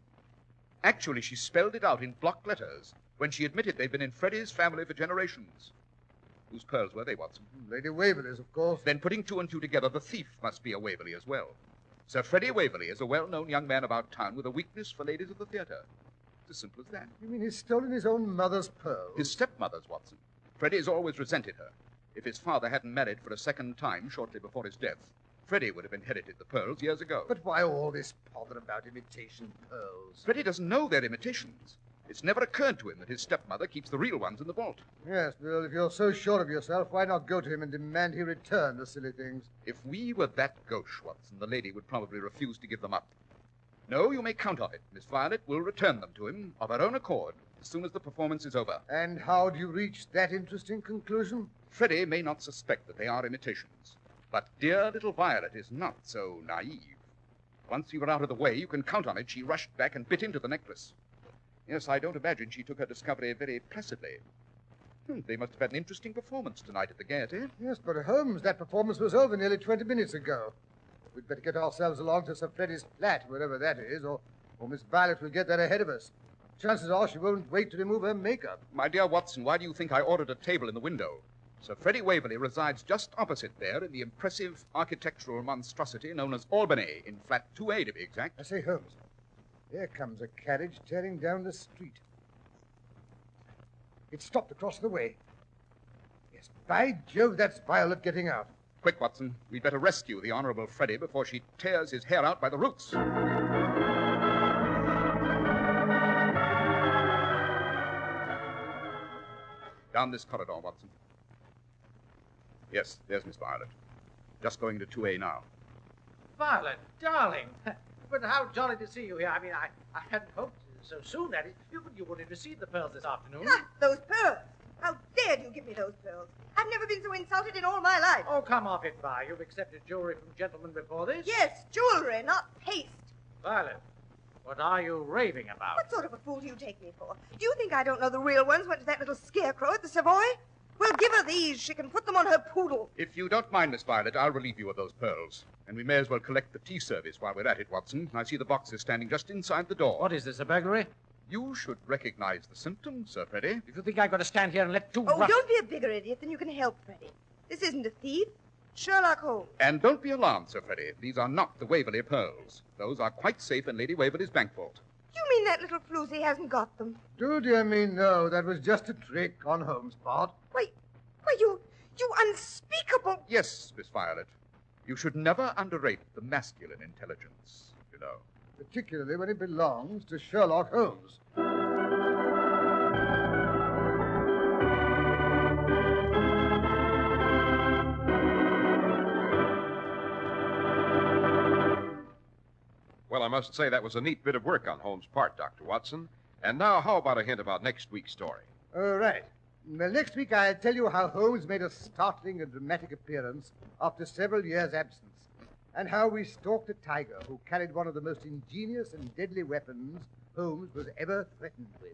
Actually, she spelled it out in block letters when she admitted they'd been in Freddie's family for generations. Whose pearls were they, Watson? Lady Waverly's, of course. Then putting two and two together, the thief must be a Waverly as well. Sir Freddie Waverly is a well-known young man about town with a weakness for ladies of the theatre. It's as simple as that. You mean he's stolen his own mother's pearls? His stepmother's, Watson. Freddie's always resented her. If his father hadn't married for a second time shortly before his death, Freddie would have inherited the pearls years ago. But why all this pother about imitation pearls? Freddie doesn't know they're imitations. It's never occurred to him that his stepmother keeps the real ones in the vault. Yes, Bill, if you're so sure of yourself, why not go to him and demand he return the silly things? If we were that gauche, Watson, the lady would probably refuse to give them up. No, you may count on it. Miss Violet will return them to him of her own accord as soon as the performance is over. And how do you reach that interesting conclusion? Freddie may not suspect that they are imitations, but dear little Violet is not so naive. Once you were out of the way, you can count on it. She rushed back and bit into the necklace. Yes, I don't imagine she took her discovery very placidly. They must have had an interesting performance tonight at the Gaiety. Yes, but Holmes, that performance was over nearly 20 minutes ago. We'd better get ourselves along to Sir Freddie's flat, wherever that is, or Miss Violet will get there ahead of us. Chances are she won't wait to remove her makeup. My dear Watson, why do you think I ordered a table in the window? Sir Freddie Waverly resides just opposite there in the impressive architectural monstrosity known as Albany, in flat 2A to be exact. I say, Holmes, there comes a carriage tearing down the street. It stopped across the way. Yes, by Jove, that's Violet getting out. Quick, Watson. We'd better rescue the Honorable Freddie before she tears his hair out by the roots. Down this corridor, Watson. Yes, there's Miss Violet. Just going to 2A now. Violet, darling. But how jolly to see you here. I mean, I hadn't hoped so soon, that is. You would have received the pearls this afternoon. Not those pearls. How dared you give me those pearls? I've never been so insulted in all my life. Oh, come off it, Vi. You've accepted jewelry from gentlemen before this? Yes, jewelry, not paste. Violet, what are you raving about? What sort of a fool do you take me for? Do you think I don't know the real ones went to that little scarecrow at the Savoy? Well, give her these. She can put them on her poodle. If you don't mind, Miss Violet, I'll relieve you of those pearls. And we may as well collect the tea service while we're at it, Watson. I see the boxes standing just inside the door. What is this, a burglary? You should recognize the symptoms, Sir Freddie. If you think I've got to stand here and let two Oh, don't be a bigger idiot than you can help, Freddie. This isn't a thief. Sherlock Holmes. And don't be alarmed, Sir Freddie. These are not the Waverly pearls. Those are quite safe in Lady Waverly's bank vault. You mean that little floozy hasn't got them? Do dear me, no. That was just a trick on Holmes' part. Why, you unspeakable... Yes, Miss Violet. You should never underrate the masculine intelligence, you know. Particularly when it belongs to Sherlock Holmes. Well, I must say that was a neat bit of work on Holmes' part, Dr. Watson. And now, how about a hint about next week's story? All right. Well, next week I'll tell you how Holmes made a startling and dramatic appearance after several years' absence, and how we stalked a tiger who carried one of the most ingenious and deadly weapons Holmes was ever threatened with.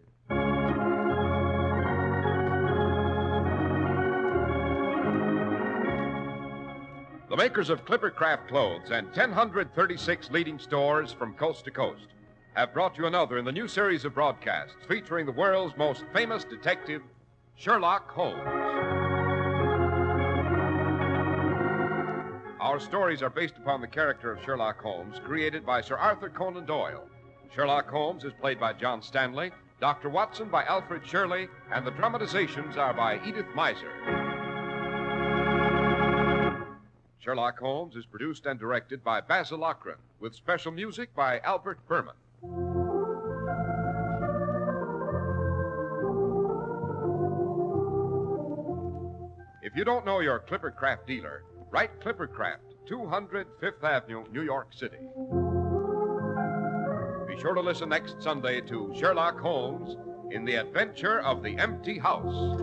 The makers of Clipper Craft Clothes and 1,036 leading stores from coast to coast have brought you another in the new series of broadcasts featuring the world's most famous detective, Sherlock Holmes. Our stories are based upon the character of Sherlock Holmes, created by Sir Arthur Conan Doyle. Sherlock Holmes is played by John Stanley, Dr. Watson by Alfred Shirley, and the dramatizations are by Edith Meiser. Sherlock Holmes is produced and directed by Basil, with special music by Albert Berman. If you don't know your Clipper Craft dealer, write Clipper Craft, 200 Fifth Avenue, New York City. Be sure to listen next Sunday to Sherlock Holmes in The Adventure of the Empty House.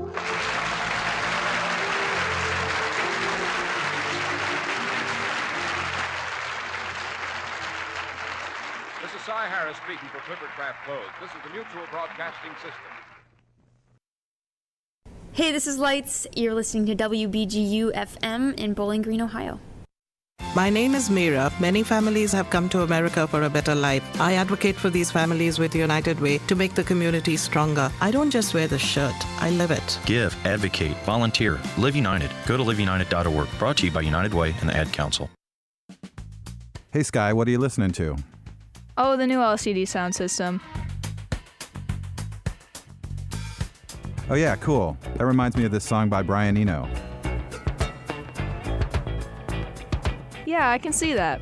This is Cy Harris speaking for Clipper Craft Clothes. This is the Mutual Broadcasting System. Hey, this is Lights. You're listening to WBGU FM in Bowling Green, Ohio. My name is Meera. Many families have come to America for a better life. I advocate for these families with United Way to make the community stronger. I don't just wear the shirt, I live it. Give, advocate, volunteer. Live United. Go to liveunited.org. Brought to you by United Way and the Ad Council. Hey, Sky, what are you listening to? Oh, the new LCD sound system. Oh, yeah, cool. That reminds me of this song by Brian Eno. Yeah, I can see that.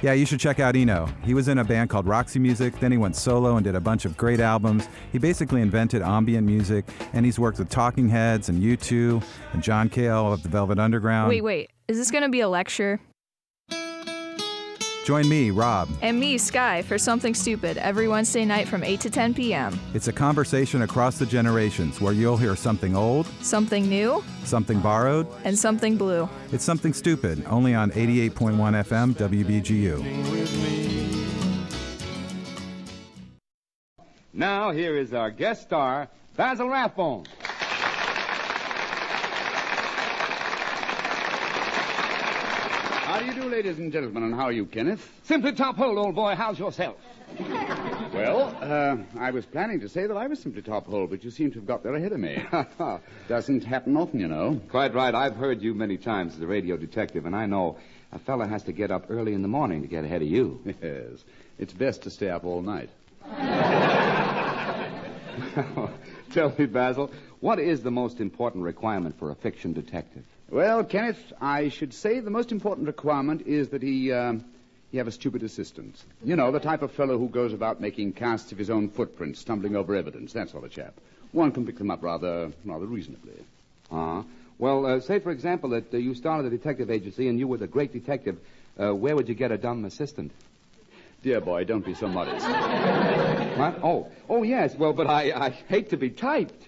Yeah, you should check out Eno. He was in a band called Roxy Music, then he went solo and did a bunch of great albums. He basically invented ambient music, and he's worked with Talking Heads and U2 and John Cale of the Velvet Underground. Wait. Is this going to be a lecture? Join me, Rob. And me, Sky, for Something Stupid every Wednesday night from 8 to 10 p.m. It's a conversation across the generations where you'll hear something old, something new, something borrowed, and something blue. It's Something Stupid, only on 88.1 FM WBGU. Now here is our guest star, Basil Rathbone. How do you do, ladies and gentlemen, and how are you, Kenneth? Simply top hole, old boy. How's yourself? Well, I was planning to say that I was simply top hole, but you seem to have got there ahead of me. Doesn't happen often, you know. Quite right. I've heard you many times as a radio detective, and I know a fella has to get up early in the morning to get ahead of you. Yes. It's best to stay up all night. Tell me, Basil, what is the most important requirement for a fiction detective? Well, Kenneth, I should say the most important requirement is that he have a stupid assistant. You know, the type of fellow who goes about making casts of his own footprints, stumbling over evidence, that sort of chap. One can pick them up rather reasonably. Well, say, for example, that you started a detective agency and you were the great detective. Where would you get a dumb assistant? Dear boy, don't be so modest. What? Oh, yes. Well, but I hate to be typed.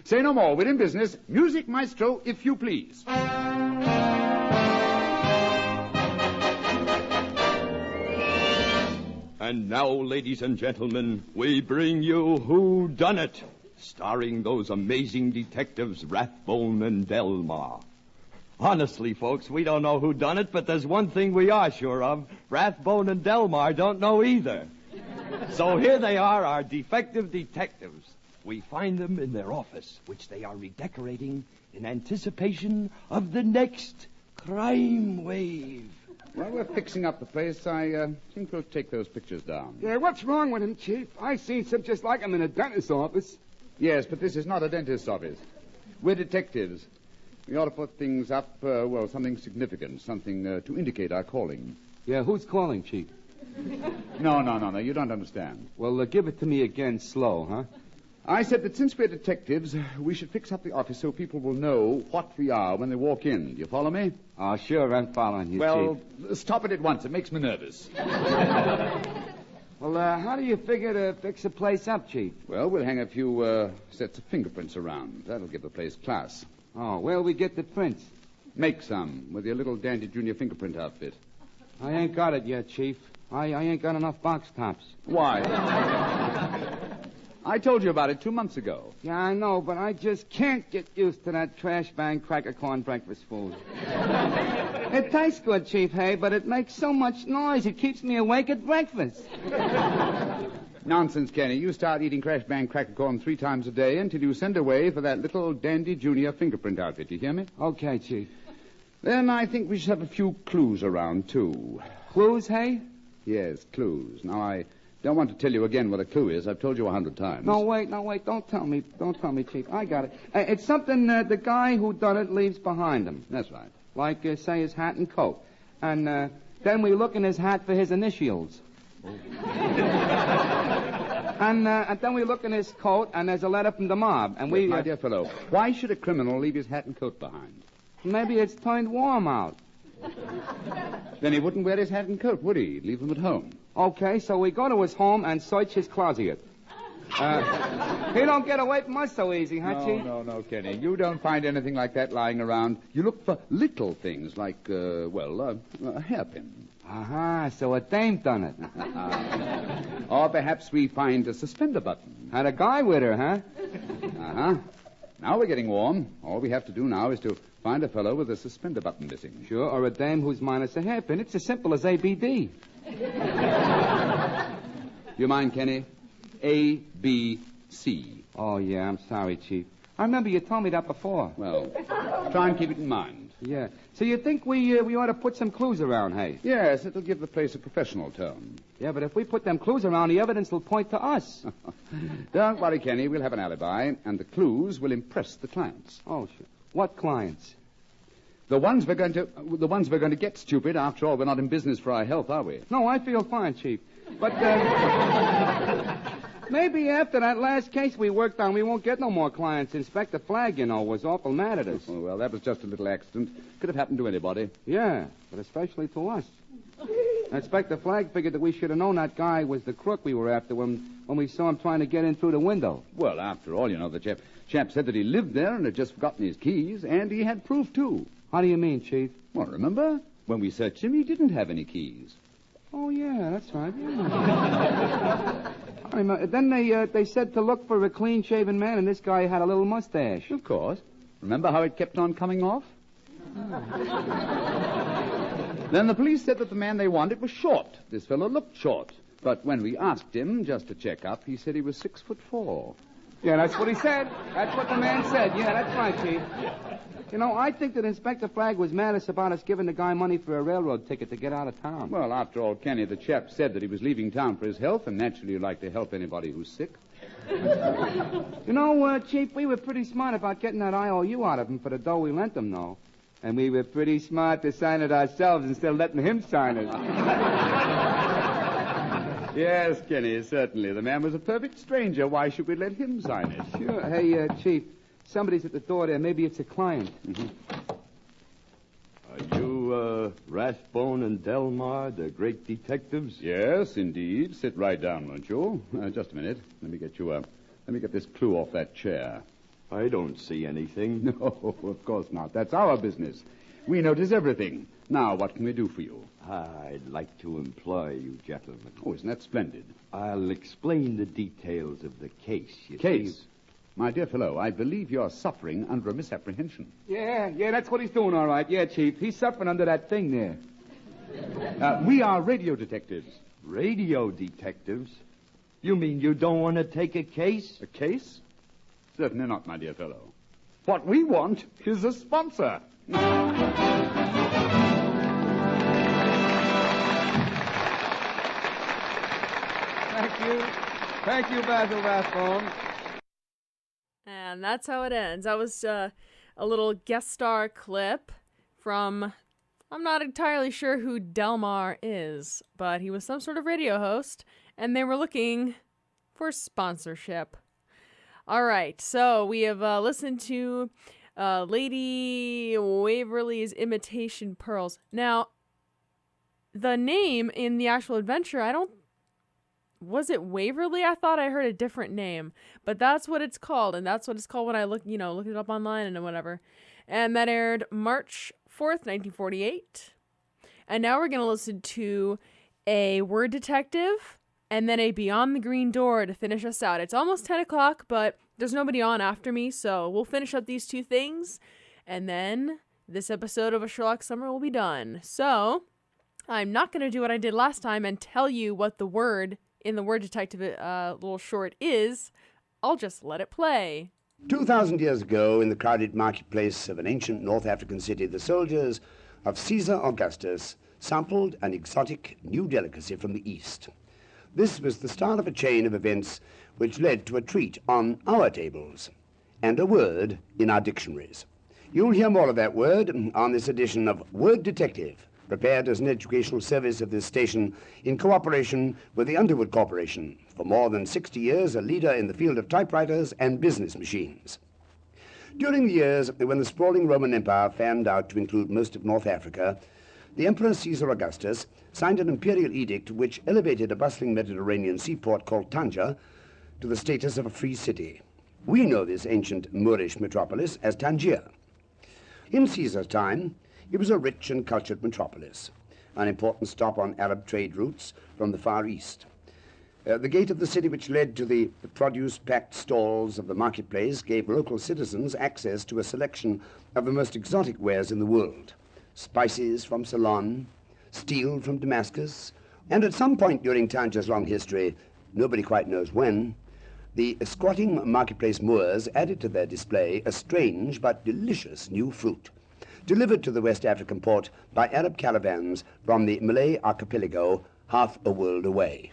Say no more. We're in business. Music, maestro, if you please. And now, ladies and gentlemen, we bring you Who Done It, starring those amazing detectives Rathbone and Delmar. Honestly, folks, we don't know who done it, but there's one thing we are sure of. Rathbone and Delmar don't know either. So here they are, our defective detectives. We find them in their office, which they are redecorating in anticipation of the next crime wave. While we're fixing up the place, I think we'll take those pictures down. Yeah, what's wrong with him, Chief? I've seen some just like him in a dentist's office. Yes, but this is not a dentist's office. We're detectives. We ought to put things up, something significant, something to indicate our calling. Yeah, who's calling, Chief? No, you don't understand. Well, give it to me again slow, huh? I said that since we're detectives, we should fix up the office so people will know what we are when they walk in. Do you follow me? Oh, sure, I'm following you, Chief. Stop it at once. It makes me nervous. Well, how do you figure to fix the place up, Chief? Well, we'll hang a few sets of fingerprints around. That'll give the place class. Oh, where'll we get the prints? Make some with your little dandy junior fingerprint outfit. I ain't got it yet, Chief. I ain't got enough box tops. Why? I told you about it 2 months ago. Yeah, I know, but I just can't get used to that trash bang cracker corn breakfast food. It tastes good, Chief, hey, but it makes so much noise it keeps me awake at breakfast. Nonsense, Kenny. You start eating crash bang cracker corn 3 times a day until you send away for that little dandy junior fingerprint outfit. You hear me? Okay, Chief. Then I think we should have a few clues around, too. Clues, hey? Yes, clues. Now, I don't want to tell you again what a clue is. I've told you 100 times. No, wait. Don't tell me, Chief. I got it. It's something the guy who done it leaves behind him. That's right. Like, say, his hat and coat. And then we look in his hat for his initials. And then we look in his coat, and there's a letter from the mob. And we... My dear fellow, why should a criminal leave his hat and coat behind? Maybe it's turned warm out. Then he wouldn't wear his hat and coat, would he? He'd leave them at home. Okay, so we go to his home and search his closet. He don't get away from us so easy, huh, Chief? No, Kenny. You don't find anything like that lying around. You look for little things like, a hairpin. Aha, so a dame done it. Or perhaps we find a suspender button. Had a guy with her, huh? Uh-huh. Now we're getting warm. All we have to do now is to find a fellow with a suspender button missing. Sure, or a dame who's minus a hairpin. It's as simple as ABD. You mind, Kenny? A-B-C. Oh, yeah, I'm sorry, Chief. I remember you told me that before. Well, try and keep it in mind. Yeah. So you think we ought to put some clues around, hey? Yes, it'll give the place a professional tone. Yeah, but if we put them clues around, the evidence will point to us. Don't worry, Kenny. We'll have an alibi, and the clues will impress the clients. Oh, sure. What clients? The ones we're going to get stupid. After all, we're not in business for our health, are we? No, I feel fine, Chief. But, maybe after that last case we worked on, we won't get no more clients. Inspector Flagg, was awful mad at us. Oh, well, that was just a little accident. Could have happened to anybody. Yeah, but especially to us. Inspector Flagg figured that we should have known that guy was the crook we were after when we saw him trying to get in through the window. Well, after all, the chap said that he lived there and had just forgotten his keys, and he had proof, too. How do you mean, Chief? Well, remember? When we searched him, he didn't have any keys. Oh, yeah, that's right. Yeah. Then they said to look for a clean-shaven man, and this guy had a little mustache. Of course. Remember how it kept on coming off? Then the police said that the man they wanted was short. This fellow looked short. But when we asked him just to check up, he said he was 6'4". Yeah, that's what he said. That's what the man said. Yeah, that's right, Chief. I think that Inspector Flagg was maddest about us giving the guy money for a railroad ticket to get out of town. Well, after all, Kenny, the chap said that he was leaving town for his health, and naturally you'd like to help anybody who's sick. Chief, we were pretty smart about getting that IOU out of him for the dough we lent him, though. And we were pretty smart to sign it ourselves instead of letting him sign it. Yes, Kenny, certainly. The man was a perfect stranger. Why should we let him sign it? Sure. Hey, Chief, somebody's at the door there. Maybe it's a client. Mm-hmm. Are you, Rathbone and Delmar, the great detectives? Yes, indeed. Sit right down, won't you? Just a minute. Let me get this clue off that chair. I don't see anything. No, of course not. That's our business. We notice everything. Now, what can we do for you? I'd like to employ you, gentlemen. Oh, isn't that splendid? I'll explain the details of the case, you Case? see. My dear fellow, I believe you're suffering under a misapprehension. Yeah, that's what he's doing, all right. Yeah, Chief. He's suffering under that thing there. We are radio detectives. Radio detectives? You mean you don't want to take a case? A case? Certainly not, my dear fellow. What we want is a sponsor. Thank you, Basil Rathbone. And that's how it ends. That was a little guest star clip from, I'm not entirely sure who Delmar is, but he was some sort of radio host, and they were looking for sponsorship. All right, so we have listened to Lady Waverly's Imitation Pearls. Now, the name in the actual adventure, was it Waverly? I thought I heard a different name, but that's what it's called, and that's what it's called when I look it up online and whatever. And that aired March 4th, 1948. And now we're going to listen to a Word Detective and then a Beyond the Green Door to finish us out. It's almost 10 o'clock, but there's nobody on after me, so we'll finish up these two things, and then this episode of A Sherlock Summer will be done. So, I'm not going to do what I did last time and tell you what the word in the Word Detective little short is. I'll just let it play. 2,000 years ago, in the crowded marketplace of an ancient North African city, the soldiers of Caesar Augustus sampled an exotic new delicacy from the East. This was the start of a chain of events which led to a treat on our tables and a word in our dictionaries. You'll hear more of that word on this edition of Word Detective, prepared as an educational service of this station in cooperation with the Underwood Corporation, for more than 60 years a leader in the field of typewriters and business machines. During the years when the sprawling Roman Empire fanned out to include most of North Africa, the Emperor Caesar Augustus signed an imperial edict which elevated a bustling Mediterranean seaport called Tangier to the status of a free city. We know this ancient Moorish metropolis as Tangier. In Caesar's time, it was a rich and cultured metropolis, an important stop on Arab trade routes from the Far East. The gate of the city, which led to the produce-packed stalls of the marketplace, gave local citizens access to a selection of the most exotic wares in the world. Spices from Ceylon, steel from Damascus, and at some point during Tangier's long history, nobody quite knows when, the squatting marketplace Moors added to their display a strange but delicious new fruit, delivered to the West African port by Arab caravans from the Malay archipelago half a world away.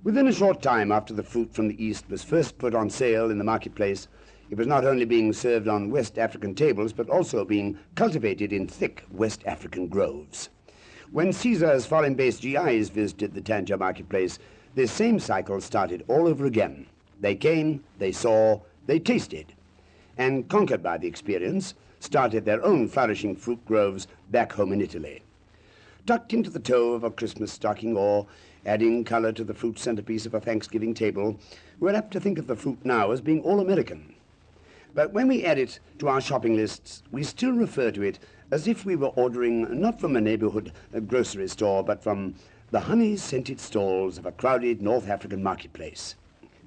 Within a short time after the fruit from the East was first put on sale in the marketplace, It was not only being served on West African tables, but also being cultivated in thick West African groves. When Caesar's foreign-based GIs visited the Tangier marketplace, this same cycle started all over again. They came, they saw, they tasted, and conquered by the experience, started their own flourishing fruit groves back home in Italy. Tucked into the toe of a Christmas stocking or adding color to the fruit centerpiece of a Thanksgiving table, we're apt to think of the fruit now as being all-American. But when we add it to our shopping lists, we still refer to it as if we were ordering not from a neighborhood grocery store, but from the honey-scented stalls of a crowded North African marketplace.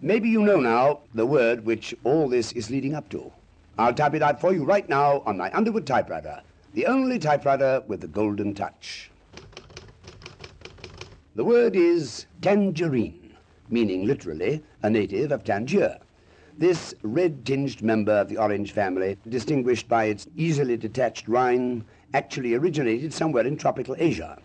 Maybe you know now the word which all this is leading up to. I'll type it out for you right now on my Underwood typewriter, the only typewriter with the golden touch. The word is tangerine, meaning literally a native of Tangier. This red-tinged member of the orange family, distinguished by its easily detached rind, actually originated somewhere in tropical Asia.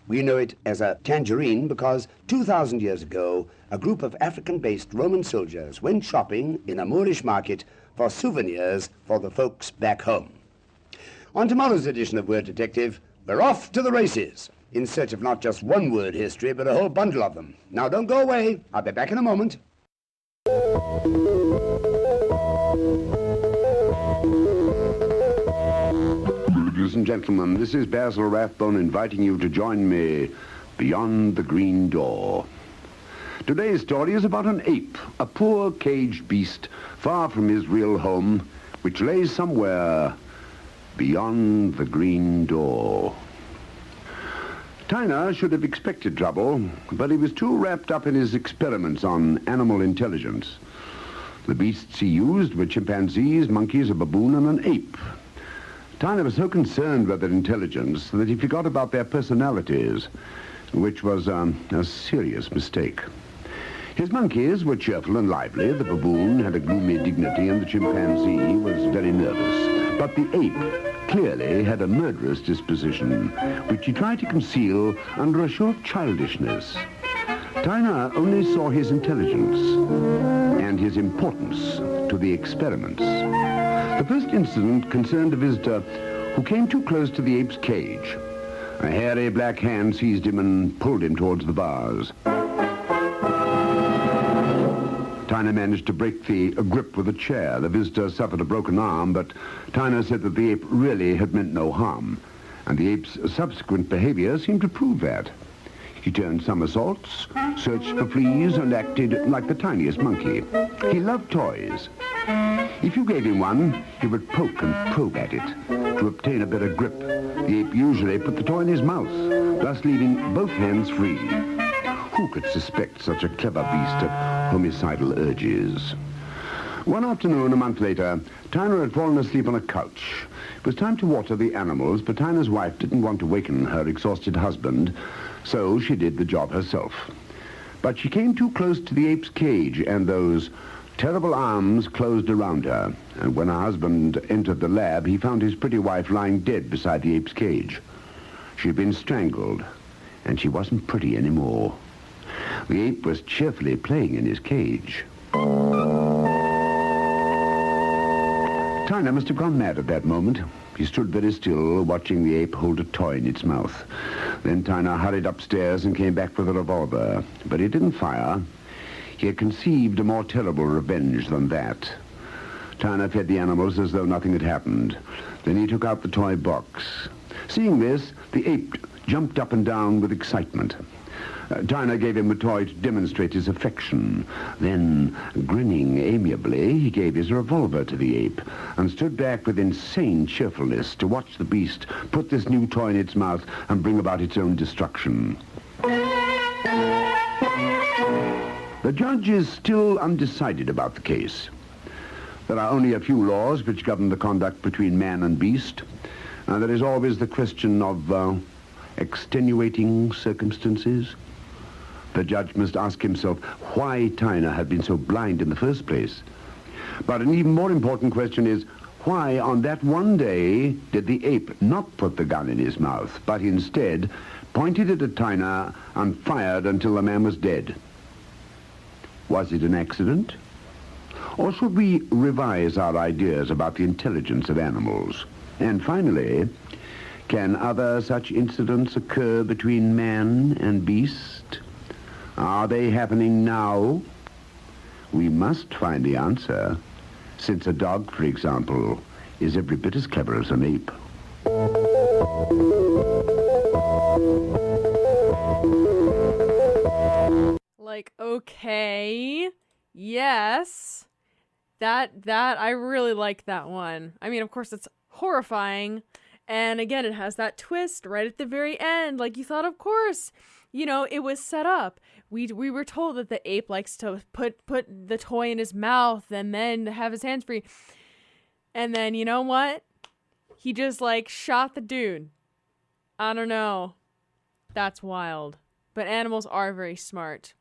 We know it as a tangerine because 2,000 years ago, a group of African-based Roman soldiers went shopping in a Moorish market for souvenirs for the folks back home. On tomorrow's edition of Word Detective, we're off to the races, in search of not just one word history, but a whole bundle of them. Now, don't go away. I'll be back in a moment. Ladies and gentlemen, this is Basil Rathbone inviting you to join me beyond the green door. Today's story is about an ape, a poor caged beast far from his real home, which lays somewhere beyond the green door. Tyner should have expected trouble, but he was too wrapped up in his experiments on animal intelligence. The beasts he used were chimpanzees, monkeys, a baboon, and an ape. Tyner was so concerned with their intelligence that he forgot about their personalities, which was a serious mistake. His monkeys were cheerful and lively, the baboon had a gloomy dignity, and the chimpanzee was very nervous. But the ape clearly had a murderous disposition, which he tried to conceal under a show of childishness. Tyner only saw his intelligence and his importance to the experiments. The first incident concerned a visitor who came too close to the ape's cage. A hairy black hand seized him and pulled him towards the bars. Tyner managed to break the grip with a chair. The visitor suffered a broken arm, but Tyner said that the ape really had meant no harm, and the ape's subsequent behavior seemed to prove that. He turned somersaults, searched for fleas, and acted like the tiniest monkey. He loved toys. If you gave him one, he would poke and probe at it. To obtain a better grip, the ape usually put the toy in his mouth, thus leaving both hands free. Who could suspect such a clever beast of homicidal urges? One afternoon, a month later, Tyner had fallen asleep on a couch. It was time to water the animals, but Tyner's wife didn't want to waken her exhausted husband, so she did the job herself. But she came too close to the ape's cage, and those terrible arms closed around her. And when her husband entered the lab, he found his pretty wife lying dead beside the ape's cage. She'd been strangled, and she wasn't pretty anymore. The ape was cheerfully playing in his cage. Tyner must have gone mad at that moment. He stood very still, watching the ape hold a toy in its mouth. Then Tyner hurried upstairs and came back with a revolver. But he didn't fire. He had conceived a more terrible revenge than that. Tyner fed the animals as though nothing had happened. Then he took out the toy box. Seeing this, the ape jumped up and down with excitement. Tyner gave him a toy to demonstrate his affection. Then, grinning amiably, he gave his revolver to the ape and stood back with insane cheerfulness to watch the beast put this new toy in its mouth and bring about its own destruction. The judge is still undecided about the case. There are only a few laws which govern the conduct between man and beast. There is always the question of extenuating circumstances. The judge must ask himself why Tyner had been so blind in the first place. But an even more important question is, why on that one day did the ape not put the gun in his mouth, but instead pointed it at Tyner and fired until the man was dead? Was it an accident? Or should we revise our ideas about the intelligence of animals? And finally, can other such incidents occur between man and beast? Are they happening now? We must find the answer, since a dog, for example, is every bit as clever as an ape. Like, okay, yes, that I really like that one. I mean, of course, it's horrifying, and again, it has that twist right at the very end. Like, you thought, of course, you know, it was set up. We were told that the ape likes to put the toy in his mouth and then have his hands free, and then you know what? He just like shot the dude. I don't know. That's wild. But animals are very smart.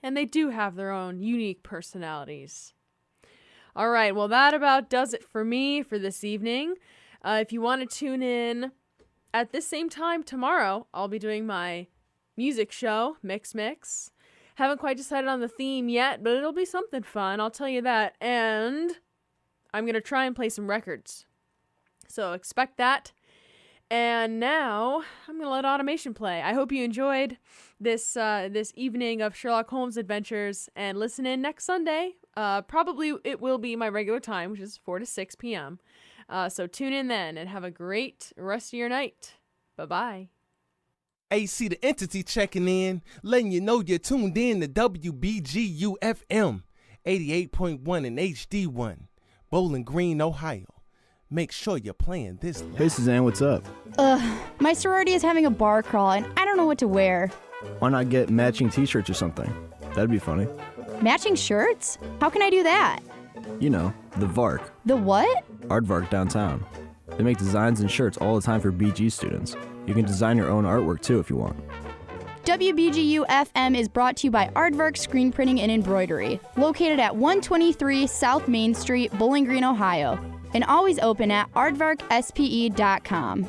And they do have their own unique personalities. All right, well, that about does it for me for this evening. If you want to tune in at this same time tomorrow, I'll be doing my music show, MICK'S. Haven't quite decided on the theme yet, but it'll be something fun, I'll tell you that. And I'm going to try and play some records. So expect that. And now I'm going to let automation play. I hope you enjoyed this evening of Sherlock Holmes adventures, and listen in next Sunday. Probably it will be my regular time, which is 4 to 6 p.m. So tune in then and have a great rest of your night. Bye-bye. AC the entity checking in, letting you know you're tuned in to WBGU FM 88.1 and HD1, Bowling Green, Ohio. Make sure you're playing this loud. Hey, Suzanne, what's up? My sorority is having a bar crawl, and I don't know what to wear. Why not get matching t-shirts or something? That'd be funny. Matching shirts? How can I do that? You know, the VARC. The what? Aardvark downtown. They make designs and shirts all the time for BG students. You can design your own artwork, too, if you want. WBGU FM is brought to you by Aardvark Screen Printing and Embroidery, located at 123 South Main Street, Bowling Green, Ohio, and always open at aardvarkspe.com.